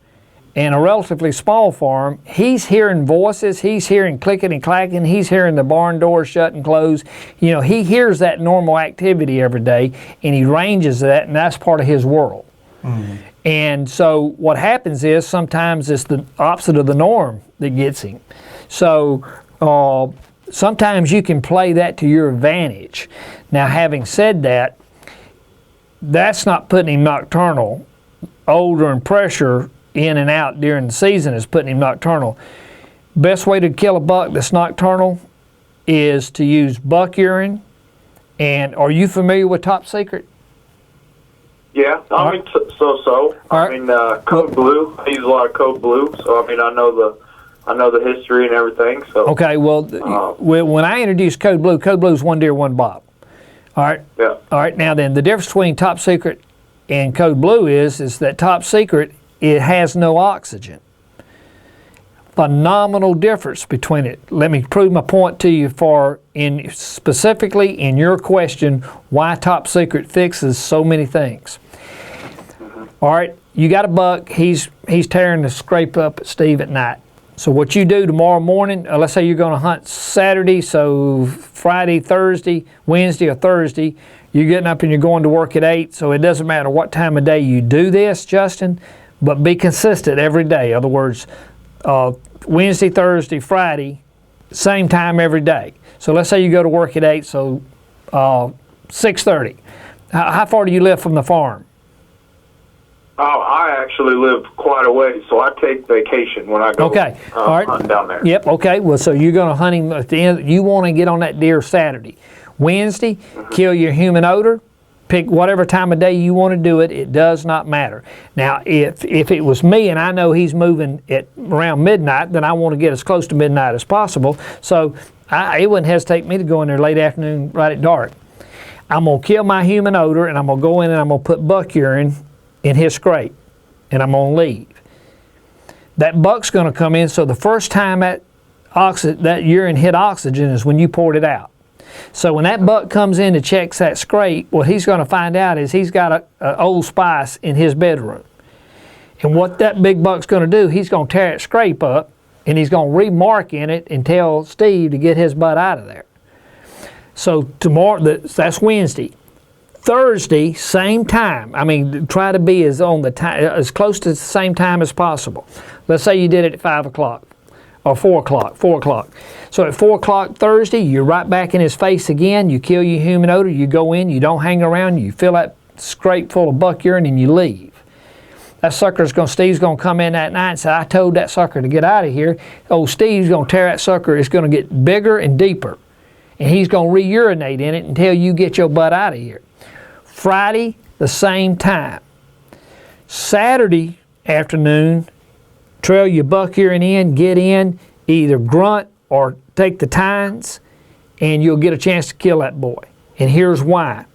and a relatively small farm, he's hearing voices, he's hearing clicking and clacking, he's hearing the barn doors shut and close. He hears that normal activity every day, and he ranges that, and that's part of his world. Mm-hmm. And so what happens is sometimes it's the opposite of the norm that gets him. So sometimes you can play that to your advantage. Now, having said that, that's not putting him nocturnal. Odor and pressure in and out during the season is putting him nocturnal. Best way to kill a buck that's nocturnal is to use buck urine. And are you familiar with Top Secret? Yeah, Code Blue. I use a lot of Code Blue, so I know the history and everything. So okay, well, when I introduced Code Blue is one deer, one bob. All right. Yeah. All right. Now then, the difference between Top Secret and Code Blue is that Top Secret, it has no oxygen. Phenomenal difference between it. Let me prove my point to you specifically in your question, why Top Secret fixes so many things. All right, you got a buck, he's tearing the scrape up at Steve at night. So what you do tomorrow morning, let's say you're going to hunt Saturday, so Friday, Thursday, Wednesday, or Thursday, you're getting up and you're going to work at 8, so it doesn't matter what time of day you do this, Justin, but be consistent every day. In other words, Wednesday, Thursday, Friday, same time every day. So let's say you go to work at 8, so 6:30. How far do you live from the farm? Oh, I actually live quite a ways, so I take vacation when I go hunting down there. Yep, okay. Well, so you're going to hunt him at the end. You want to get on that deer Saturday. Wednesday, kill your human odor. Pick whatever time of day you want to do it. It does not matter. Now, if it was me and I know he's moving at around midnight, then I want to get as close to midnight as possible. So it wouldn't hesitate me to go in there late afternoon, right at dark. I'm going to kill my human odor, and I'm going to go in and I'm going to put buck urine in his scrape, and I'm going to leave. That buck's going to come in, so the first time that urine hit oxygen is when you poured it out. So when that buck comes in to check that scrape, what he's going to find out is he's got an Old Spice in his bedroom. And what that big buck's going to do, he's going to tear that scrape up, and he's going to remark in it and tell Steve to get his butt out of there. So tomorrow, that's Wednesday. Thursday, same time. I mean, try to be as close to the same time as possible. Let's say you did it at 5 o'clock or 4 o'clock. So at 4 o'clock Thursday, you're right back in his face again. You kill your human odor. You go in. You don't hang around. You fill that scrape full of buck urine and you leave. That Steve's going to come in that night and say, I told that sucker to get out of here. Old Steve's going to tear that sucker. It's going to get bigger and deeper. And he's going to re-urinate in it until you get your butt out of here. Friday, the same time. Saturday afternoon, trail your buck urine in, get in, either grunt or take the tines, and you'll get a chance to kill that boy. And here's why.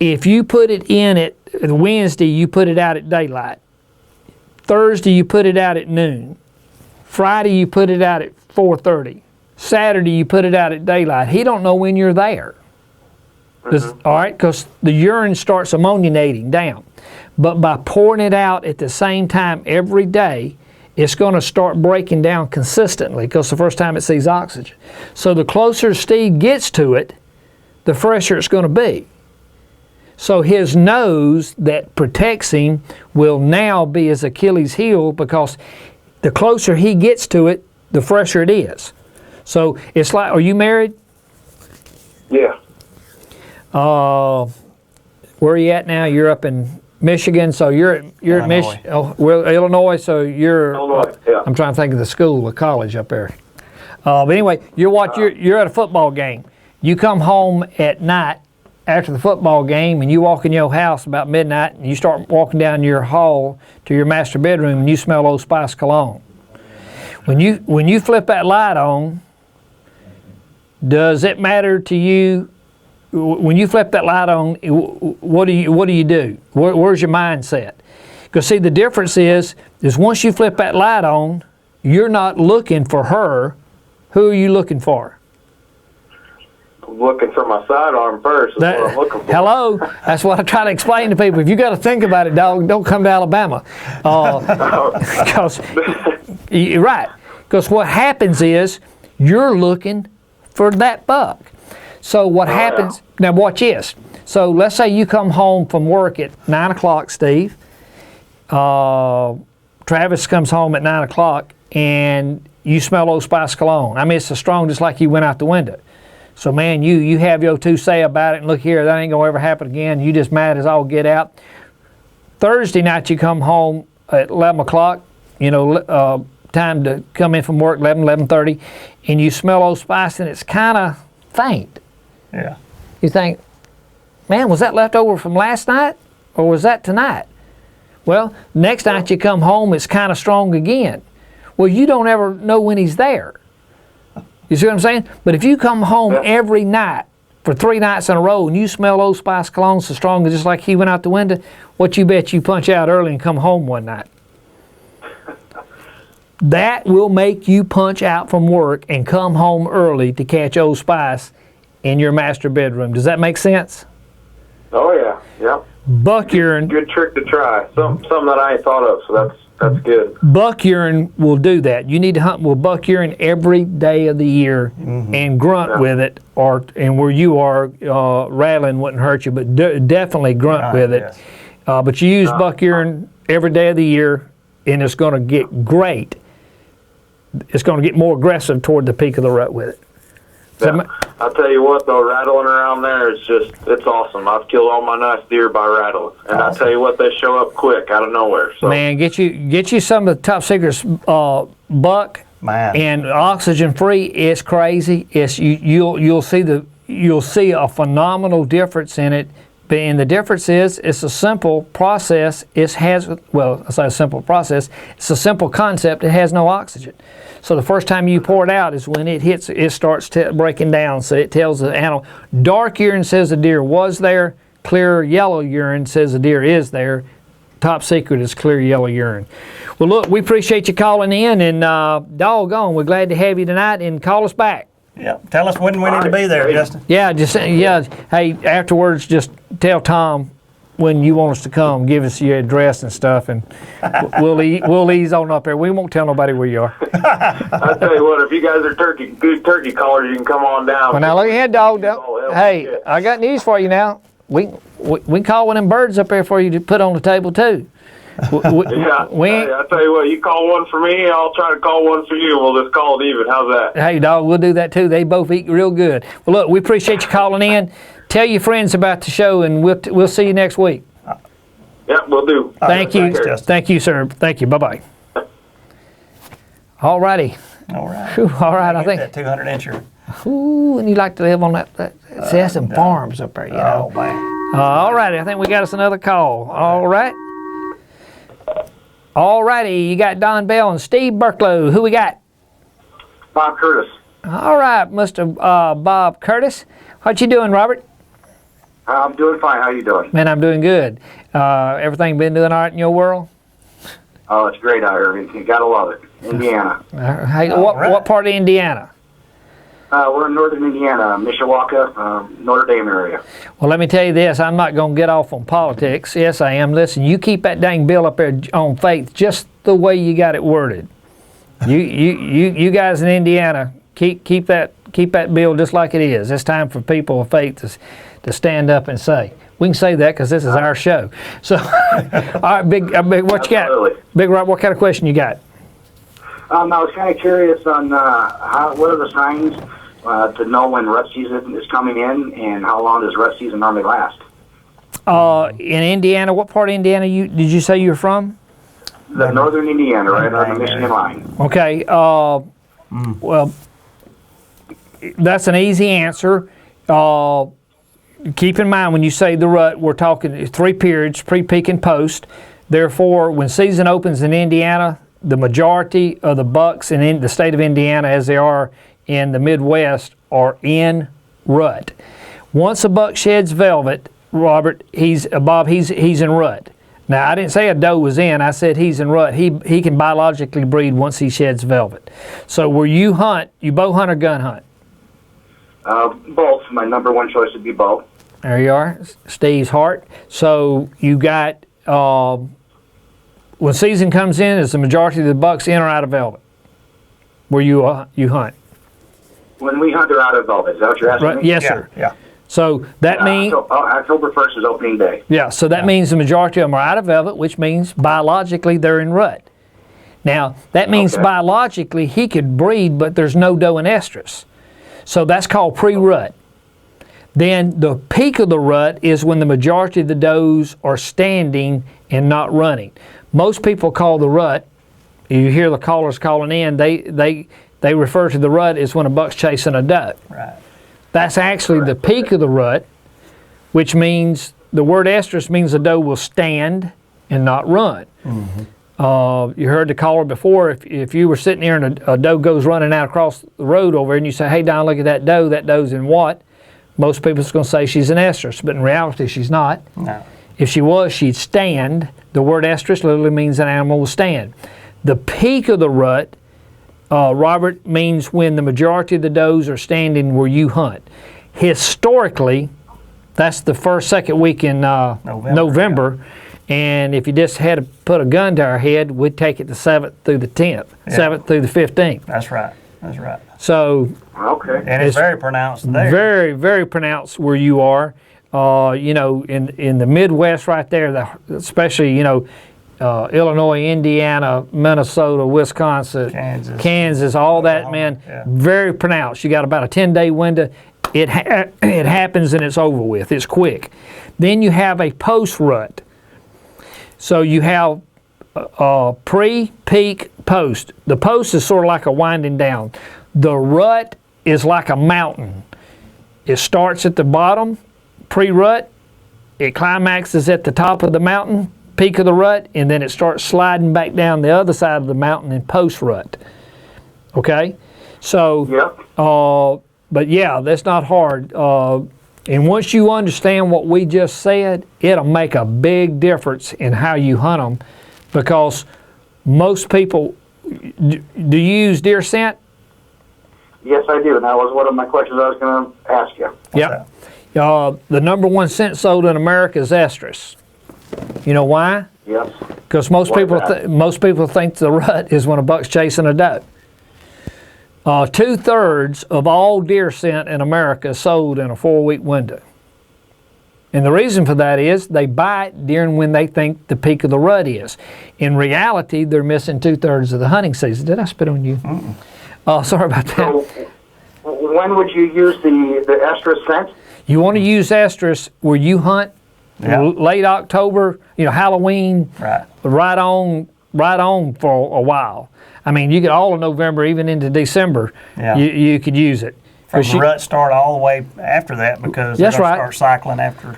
If you put it in at Wednesday, you put it out at daylight. Thursday, you put it out at noon. Friday you put it out at 4:30. Saturday you put it out at daylight. He don't know when you're there. All right, because the urine starts ammoniating down. But by pouring it out at the same time every day, it's going to start breaking down consistently because the first time it sees oxygen. So the closer Steve gets to it, the fresher it's going to be. So his nose that protects him will now be his Achilles heel because the closer he gets to it, the fresher it is. So it's like, are you married? Yeah. Where are you at now? You're up in Michigan, so you're at Michigan. Oh, well, Illinois. So you're. Illinois. Yeah. I'm trying to think of the school, the college up there. But anyway, you're at a football game. You come home at night after the football game, and you walk in your house about midnight, and you start walking down your hall to your master bedroom, and you smell Old Spice cologne. When you flip that light on, does it matter to you? When you flip that light on, what do you do? Where's your mindset? Because see, the difference is once you flip that light on, you're not looking for her. Who are you looking for? I'm looking for my sidearm first. That's what I'm looking for. Hello, that's what I try to explain to people. If you got to think about it, dog, don't come to Alabama. Because you're right. Because what happens is you're looking for that buck. So what happens, now watch this. So let's say you come home from work at 9 o'clock, Steve. Travis comes home at 9 o'clock and you smell Old Spice cologne. I mean, it's so strong just like you went out the window. So man, you have your two say about it and look here, that ain't gonna ever happen again. You just mad as all get out. Thursday night you come home at 11 o'clock, time to come in from work, 11:30, and you smell Old Spice and it's kind of faint. Yeah. You think, man, was that left over from last night or was that tonight? Well, next night you come home, it's kind of strong again. Well, you don't ever know when he's there. You see what I'm saying? But if you come home every night for 3 nights in a row and you smell Old Spice cologne so strong just like he went out the window, what you bet you punch out early and come home one night? That will make you punch out from work and come home early to catch Old Spice in your master bedroom. Does that make sense? Oh yeah, yeah. Buck urine. Good trick to try. Something that I ain't thought of, so that's good. Buck urine will do that. You need to hunt with buck urine every day of the year and grunt with it, and where you are, rattling wouldn't hurt you, but definitely grunt with it. Yes. But you use buck urine every day of the year, and it's going to get great. It's going to get more aggressive toward the peak of the rut with it. I'll tell you what, though, rattling around there is it's awesome. I've killed all my nice deer by rattling. And I'll tell you what, they show up quick out of nowhere. So. Man, get you some of the Top Secret's buck. Man. And oxygen free. It's crazy. You'll see a phenomenal difference in it. And the difference is it's a simple process. I say a simple process. It's a simple concept. It has no oxygen. So the first time you pour it out is when it hits. It starts breaking down. So it tells the animal. Dark urine says the deer was there. Clear yellow urine says the deer is there. Top Secret is clear yellow urine. Well, look, we appreciate you calling in, and doggone, we're glad to have you tonight. And call us back. Yeah. Tell us when we need to be there, Justin. Yeah, Hey, afterwards, just tell Tom when you want us to come. Give us your address and stuff, and we'll ease on up there. We won't tell nobody where you are. I tell you what, if you guys are good turkey callers, you can come on down. Well, now look ahead, dog. Hey, I got news for you now. We can call one of them birds up there for you to put on the table too. I tell you what, you call one for me, I'll try to call one for you. We'll just call it even. How's that? Hey, dog, we'll do that too. They both eat real good. Well, look, we appreciate you calling in. Tell your friends about the show, and we'll see you next week. Yeah, we'll do. Thank you. Thank you, sir. Thank you. Bye-bye. All righty. All right. Whew, all right, I think. That 200 incher. Ooh, and you like to live on that. See, that's some farms up there, you know. Oh, man. All righty, I think we got us another call. All right. All righty, you got Don Bell and Steve Burklow. Who we got? Bob Curtis. All right, Mr. Bob Curtis. What you doing, Robert? I'm doing fine. How you doing? Man, I'm doing good. Everything been doing all right in your world? Oh, it's great out here. You gotta love it. Indiana. Hey, what part of Indiana? We're in northern Indiana, Mishawaka, Notre Dame area. Well, let me tell you this. I'm not going to get off on politics. Yes, I am. Listen, you keep that dang bill up there on faith just the way you got it worded. You guys in Indiana, keep that bill just like it is. It's time for people of faith to stand up and say. We can say that because this is our show. So, all right, big, what you got? Big Rob, what kind of question you got? I was kind of curious on what are the signs to know when rut season is coming in, and how long does rut season normally last? In Indiana, what part of Indiana did you say you're from? The northern Indiana, right on the Michigan line. Okay. Well, that's an easy answer. Keep in mind when you say the rut, we're talking 3 periods, pre, peak, and post. Therefore, when season opens in Indiana, the majority of the bucks in the state of Indiana, as they are in the Midwest, are in rut. Once a buck sheds velvet, Robert, he's in rut. Now, I didn't say a doe was in. I said he's in rut. He can biologically breed once he sheds velvet. So where you hunt, you bow hunt or gun hunt? Both. My number one choice would be bow. There you are, Steve's heart. So you got, when season comes in, is the majority of the bucks in or out of velvet? Where you hunt? When we hunt, they're out of velvet. Is that what you're asking me? Yes, sir. Yeah. So that means October 1st is opening day. Yeah, so that means the majority of them are out of velvet, which means biologically they're in rut. Now, that means biologically he could breed, but there's no doe and estrus. So that's called pre-rut. Then the peak of the rut is when the majority of the does are standing and not running. Most people call the rut, you hear the callers calling in, they refer to the rut as when a buck's chasing a doe. Right. That's actually the peak of the rut, which means the word estrus means the doe will stand and not run. Mm-hmm. You heard the caller before, if you were sitting there and a doe goes running out across the road over and you say, hey Don, look at that doe's in what? Most people are going to say she's an estrus, but in reality she's not. No. If she was, she'd stand. The word estrus literally means an animal will stand. The peak of the rut, Robert, means when the majority of the does are standing where you hunt. Historically, that's the first, second week in November. And if you just had to put a gun to our head, we'd take it the 7th through the 10th, 7th through the 15th. That's right. That's right. So, and it's very pronounced there. Very, very pronounced where you are. In the Midwest right there, especially, Illinois, Indiana, Minnesota, Wisconsin, Kansas, all that, man, very pronounced. You got about a 10-day window. It happens and it's over with. It's quick. Then you have a post-rut. So you have pre, peak, post. The post is sort of like a winding down. The rut is like a mountain. It starts at the bottom, pre-rut. It climaxes at the top of the mountain, peak of the rut, and then it starts sliding back down the other side of the mountain in post-rut. Okay? So, but yeah, that's not hard. And once you understand what we just said, it'll make a big difference in how you hunt them, because most people, do you use deer scent? Yes, I do. And that was one of my questions I was going to ask you. Yep. The number one scent sold in America is estrus. You know why? Yes. Because most people think the rut is when a buck's chasing a doe. 2/3 of all deer scent in America is sold in a 4-week window. And the reason for that is they buy it during when they think the peak of the rut is. In reality, they're missing 2/3 of the hunting season. Did I spit on you? Sorry about that. So when would you use the estrus scent? You want to use estrus where you hunt late October, Halloween, right on for a while. I mean, you get all of November, even into December, you could use it. From the rut start all the way after that, because they'll start cycling after.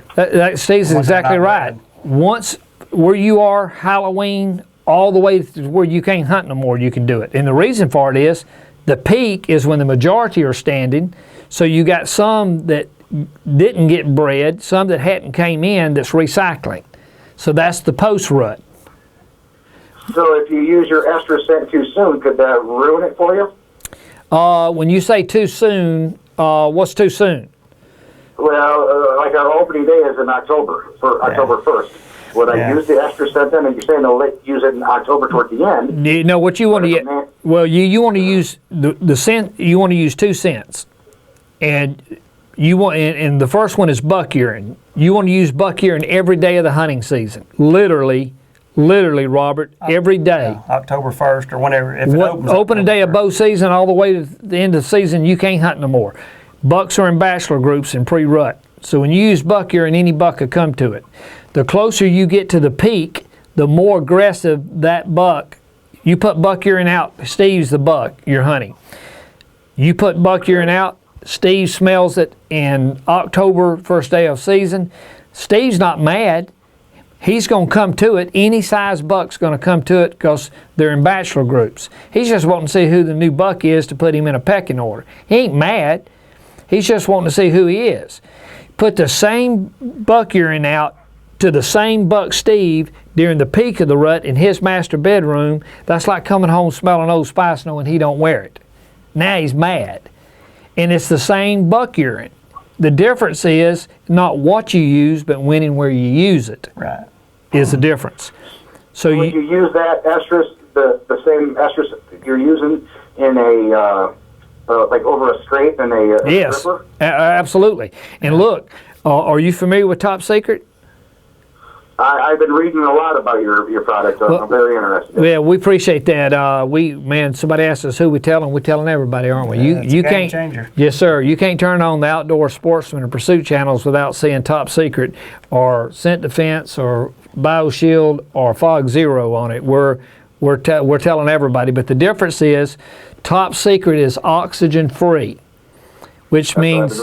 Steve's exactly right. Once where you are, Halloween, all the way to where you can't hunt no more, you can do it. And the reason for it is the peak is when the majority are standing. So you got some that didn't get bred, some that hadn't came in that's recycling. So that's the post rut. So if you use your estrus scent too soon, could that ruin it for you? When you say too soon, what's too soon? Well, like our opening day is in October, for October 1st. Would I use the estrus scent then? And you're saying they'll use it in October toward the end. No, what you want to get? Well, you want to use the scent. You want to use 2 scents, and you want. And the first one is buck urine. You want to use buck urine every day of the hunting season. Literally, Robert, every day. October 1st or whenever. If it opens opening day of bow season all the way to the end of the season, you can't hunt no more. Bucks are in bachelor groups in pre-rut. So when you use buck urine, any buck will come to it. The closer you get to the peak, the more aggressive that buck. You put buck urine out, Steve's the buck you're hunting. You put buck urine out, Steve smells it in October, first day of season. Steve's not mad. He's going to come to it. Any size buck's going to come to it because they're in bachelor groups. He's just wanting to see who the new buck is to put him in a pecking order. He ain't mad. He's just wanting to see who he is. Put the same buck urine out to the same buck Steve during the peak of the rut in his master bedroom. That's like coming home smelling Old Spice knowing he don't wear it. Now he's mad. And it's the same buck urine. The difference is not what you use, but when and where you use it. Right. Is the difference. So would you use that estrus, the same estrus you're using in a like over a scrape and a yes, stripper? Absolutely. And look, are you familiar with Top Secret? I've been reading a lot about your product, so I'm very interested. Yeah, we appreciate that. Somebody asked us who we're telling everybody, aren't we? Yeah, you a game can't, changer. Yes, sir. You can't turn on the Outdoor Sportsman or Pursuit channels without seeing Top Secret or Scent Defense or BioShield or Fog Zero on it. We're telling everybody, but the difference is Top Secret is oxygen free, which means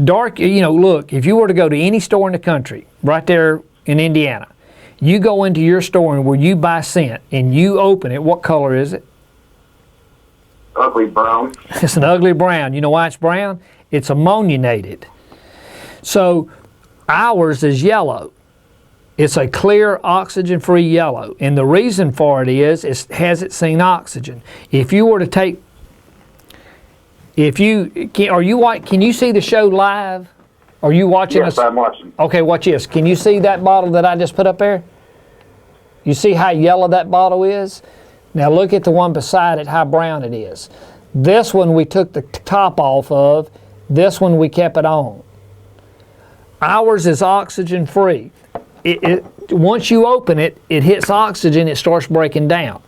dark. Look, if you were to go to any store in the country, right there in Indiana, you go into your store and where you buy scent and you open it, what color is it? Ugly brown. It's an ugly brown. You know why it's brown? It's ammoniated. So ours is yellow. It's a clear oxygen-free yellow. And the reason for it is, hasn't seen oxygen. If you were to take, can you see the show live? Are you watching us? Yes, I'm watching. Okay, watch this. Can you see that bottle that I just put up there? You see how yellow that bottle is? Now look at the one beside it, how brown it is. This one we took the top off of. This one we kept it on. Ours is oxygen free. Once you open it, it hits oxygen, it starts breaking down.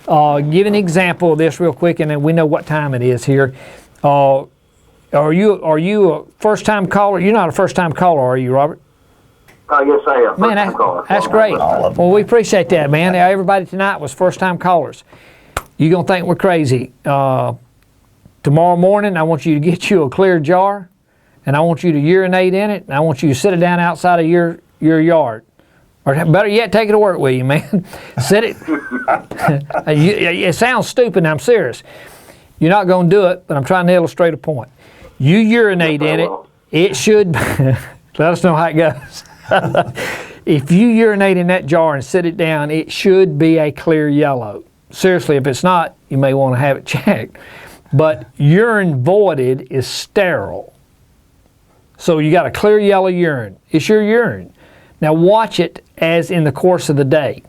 Give an example of this real quick, and then we know what time it is here. Are you a first-time caller? You're not a first-time caller, are you, Robert? Yes, I am. Man, that's great. Well, we appreciate that, man. Everybody tonight was first-time callers. You're going to think we're crazy. Tomorrow morning, I want you to get you a clear jar, and I want you to urinate in it, and I want you to sit it down outside of your yard. Or better yet, take it to work with you, man. Sit it. It sounds stupid, and I'm serious. You're not going to do it, but I'm trying to illustrate a point. You urinate in it, it should, let us know how it goes. If you urinate in that jar and sit it down, it should be a clear yellow. Seriously, if it's not, you may want to have it checked. But urine voided is sterile. So you got a clear yellow urine. It's your urine. Now watch it as in the course of the day.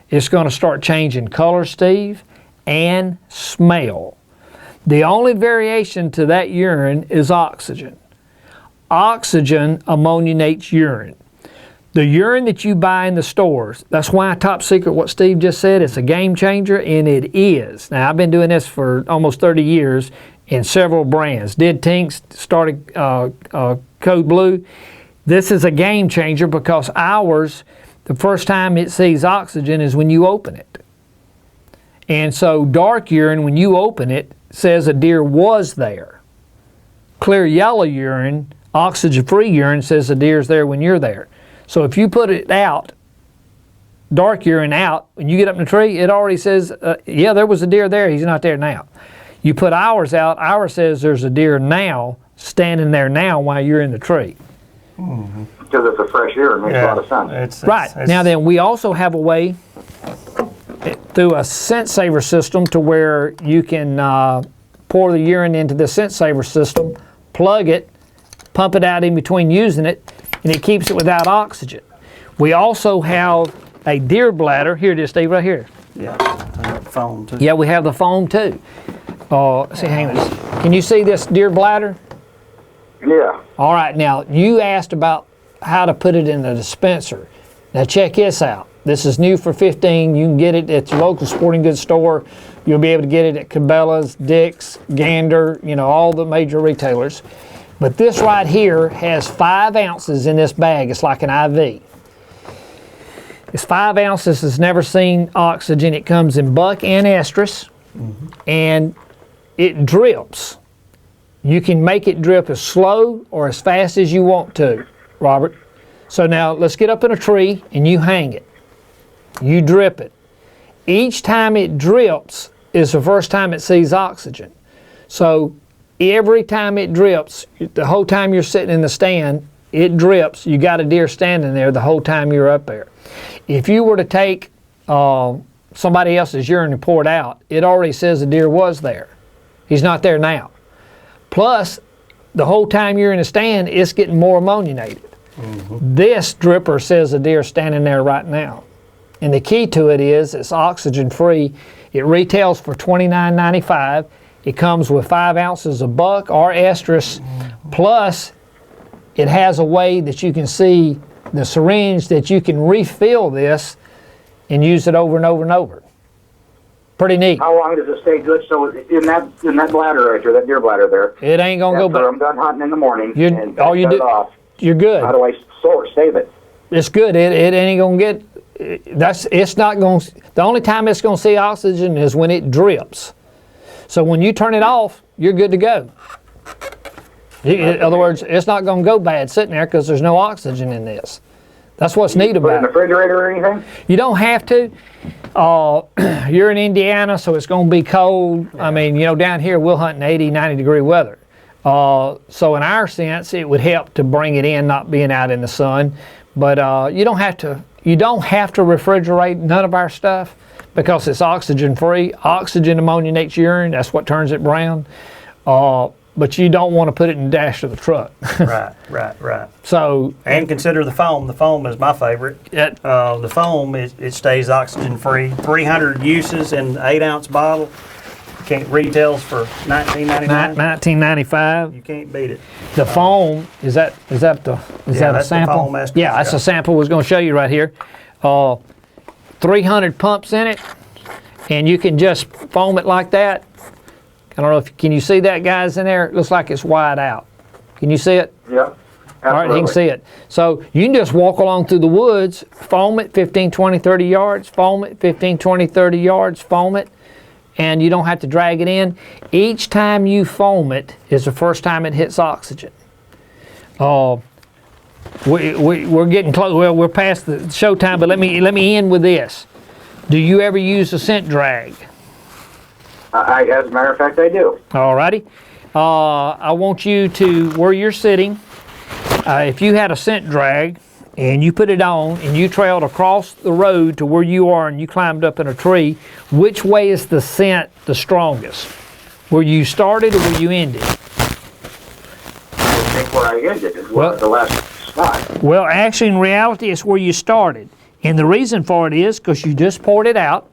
It's going to start changing color, Steve, and smell. The only variation to that urine is oxygen. Oxygen ammoniates urine. The urine that you buy in the stores, that's why Top Secret, what Steve just said, it's a game changer, and it is. Now, I've been doing this for almost 30 years in several brands. Did Tinks, started Code Blue. This is a game changer because ours, the first time it sees oxygen is when you open it. And so dark urine, when you open it, says a deer was there. Clear yellow urine, oxygen-free urine, says a deer's there when you're there. So if you put it out, dark urine out, when you get up in the tree, it already says, yeah, there was a deer there, he's not there now. You put ours out, ours says there's a deer now, standing there now while you're in the tree. Because it's a fresh urine, makes a lot of sense. Now then, we also have a way through a scent saver system to where you can pour the urine into the scent saver system, plug it, pump it out in between using it, and it keeps it without oxygen. We also have a deer bladder. Here it is, Steve, right here. Yeah, foam too. Yeah, we have the foam too. See, hang on. Can you see this deer bladder? Yeah. All right, now you asked about how to put it in the dispenser. Now check this out. This is new for 15. You can get it at your local sporting goods store. You'll be able to get it at Cabela's, Dick's, Gander, you know, all the major retailers. But this right here has 5 ounces in this bag. It's like an IV. It's 5 ounces. It's never seen oxygen. It comes in buck and estrus, and it drips. You can make it drip as slow or as fast as you want to, Robert. So now let's get up in a tree and you hang it. You drip it. Each time it drips is the first time it sees oxygen. So every time it drips, the whole time you're sitting in the stand, it drips. You got a deer standing there the whole time you're up there. If you were to take somebody else's urine and pour it out, it already says the deer was there. He's not there now. Plus, the whole time you're in the stand, it's getting more ammoniated. This dripper says the deer standing there right now. And the key to it is it's oxygen free. It retails for $29.95. It comes with 5 ounces of buck or estrus. Plus, it has a way that you can see the syringe that you can refill this and use it over and over and over. Pretty neat. How long does it stay good? So in that bladder right there, that deer bladder there. It ain't gonna go after back. I'm done hunting in the morning. And all you shut do, it off, you're good. how do I save it? It's good. It ain't gonna get. It's not going. The only time it's gonna see oxygen is when it drips. So when you turn it off, you're good to go. In other words, it's not gonna go bad sitting there because there's no oxygen in this. That's what's neat Put it in about the it. refrigerator or anything? You don't have to. You're in Indiana, so it's going to be cold. Yeah. I mean, you know, down here we'll hunt in 80, 90 degree weather. So in our sense, it would help to bring it in, not being out in the sun. But you don't have to. You don't have to refrigerate none of our stuff because it's oxygen free. Oxygen ammoniates urine. That's what turns it brown. But you don't want to put it in the dash of the truck. Right. So and consider the foam. The foam is my favorite. The foam it stays oxygen free. 300 uses in an 8-ounce bottle. Retails for $19.99. $19.95. You can't beat it. The foam is that a sample? Yeah, that's a sample. I was going to show you right here. 300 pumps in it, and you can just foam it like that. I don't know if can you see that, guys, in there? It looks like it's wide out. Can you see it? Yeah. Absolutely. All right, you can see it. So you can just walk along through the woods, foam it 15, 20, 30 yards, foam it 15, 20, 30 yards, foam it, and you don't have to drag it in. Each time you foam it is the first time it hits oxygen. We're getting close. Well, we're past the show time, but let me end with this. Do you ever use a scent drag? As a matter of fact, I do. All righty. I want you to, where you're sitting, if you had a scent drag and you put it on and you trailed across the road to where you are and you climbed up in a tree, which way is the scent the strongest? Where you started or where you ended? I think where I ended is the last spot. Well, actually, in reality, it's where you started. And the reason for it is because you just poured it out.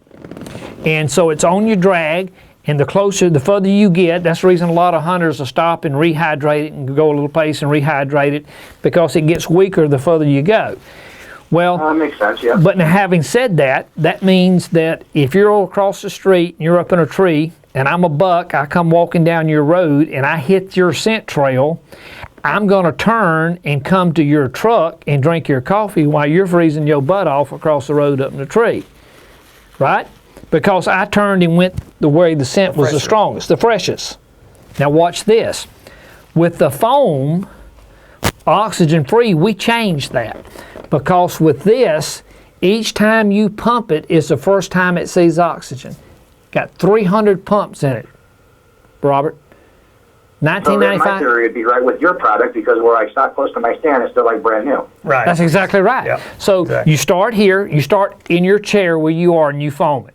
And so it's on your drag, and the further you get, that's the reason a lot of hunters will stop and rehydrate it and go a little pace and rehydrate it because it gets weaker the further you go. Well, that makes sense, yeah. But now having said that, that means that if you're across the street and you're up in a tree and I'm a buck, I come walking down your road and I hit your scent trail, I'm going to turn and come to your truck and drink your coffee while you're freezing your butt off across the road up in the tree. Right? Because I turned and went the way the scent was the strongest, the freshest. Now watch this. With the foam, oxygen free, we changed that. Because with this, each time you pump it is the first time it sees oxygen. Got 300 pumps in it, Robert. So in my theory, it'd be right with your product because where I stop close to my stand, it's still like brand new. Right. That's exactly right. Yep. So exactly. You start here, you start in your chair where you are and you foam it.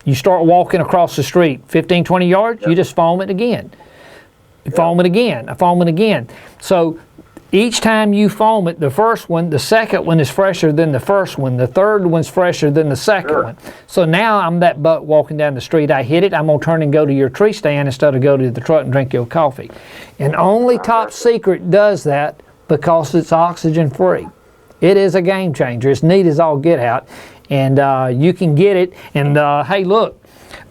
You start walking across the street 15, 20 yards, you just foam it again. Foam it again, foam it again. So each time you foam it, the first one, the second one is fresher than the first one. The third one's fresher than the second one. So now I'm that buck walking down the street. I hit it. I'm going to turn and go to your tree stand instead of go to the truck and drink your coffee. And only Top Secret does that because it's oxygen free. It is a game changer. It's neat as all get out. And you can get it. And hey, look.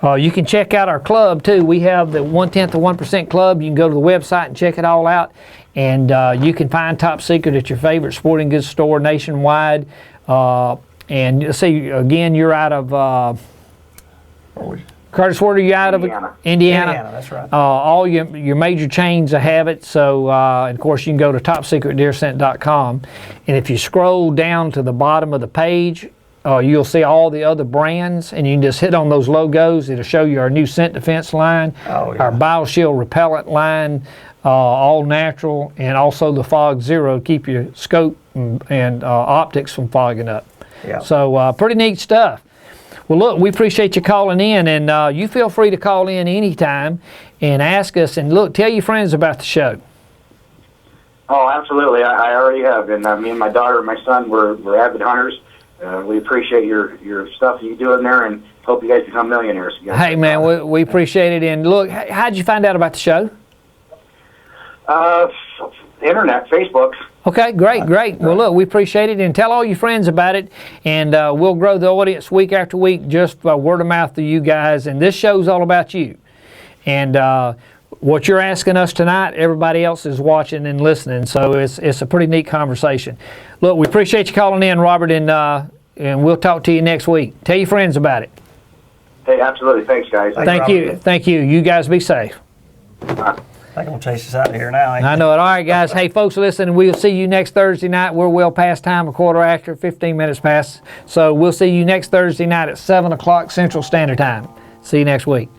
You can check out our club too. We have the 1/10 of 1% club. You can go to the website and check it all out. And you can find Top Secret at your favorite sporting goods store nationwide. And you'll see, again, you're out of Curtis, where are you out Indiana. of? Indiana. Indiana, that's right. All your major chains have it. So, and of course, you can go to topsecretdeerscent.com. And if you scroll down to the bottom of the page, you'll see all the other brands, and you can just hit on those logos. It'll show you our new scent defense line, our BioShield repellent line, all natural, and also the Fog Zero to keep your scope and optics from fogging up. Yeah. So pretty neat stuff. Well, look, we appreciate you calling in, and you feel free to call in anytime and ask us. And look, tell your friends about the show. Oh, absolutely. I already have. And me and my daughter and my son, we're avid hunters. We appreciate your stuff you do in there, and hope you guys become millionaires. Hey, man, we appreciate it. And look, how'd you find out about the show? Internet, Facebook. Okay, great. Well, look, we appreciate it, and tell all your friends about it, and we'll grow the audience week after week just by word of mouth to you guys. And this show's all about you. And what you're asking us tonight, everybody else is watching and listening, so it's a pretty neat conversation. Look, we appreciate you calling in, Robert, and we'll talk to you next week. Tell your friends about it. Hey, absolutely. Thanks, guys. Thank you. You guys be safe. I think I'm going to chase us out of here now. I know it. All right, guys. Hey, folks, listen, we'll see you next Thursday night. We're well past time, a quarter after, 15 minutes past. So we'll see you next Thursday night at 7 o'clock Central Standard Time. See you next week.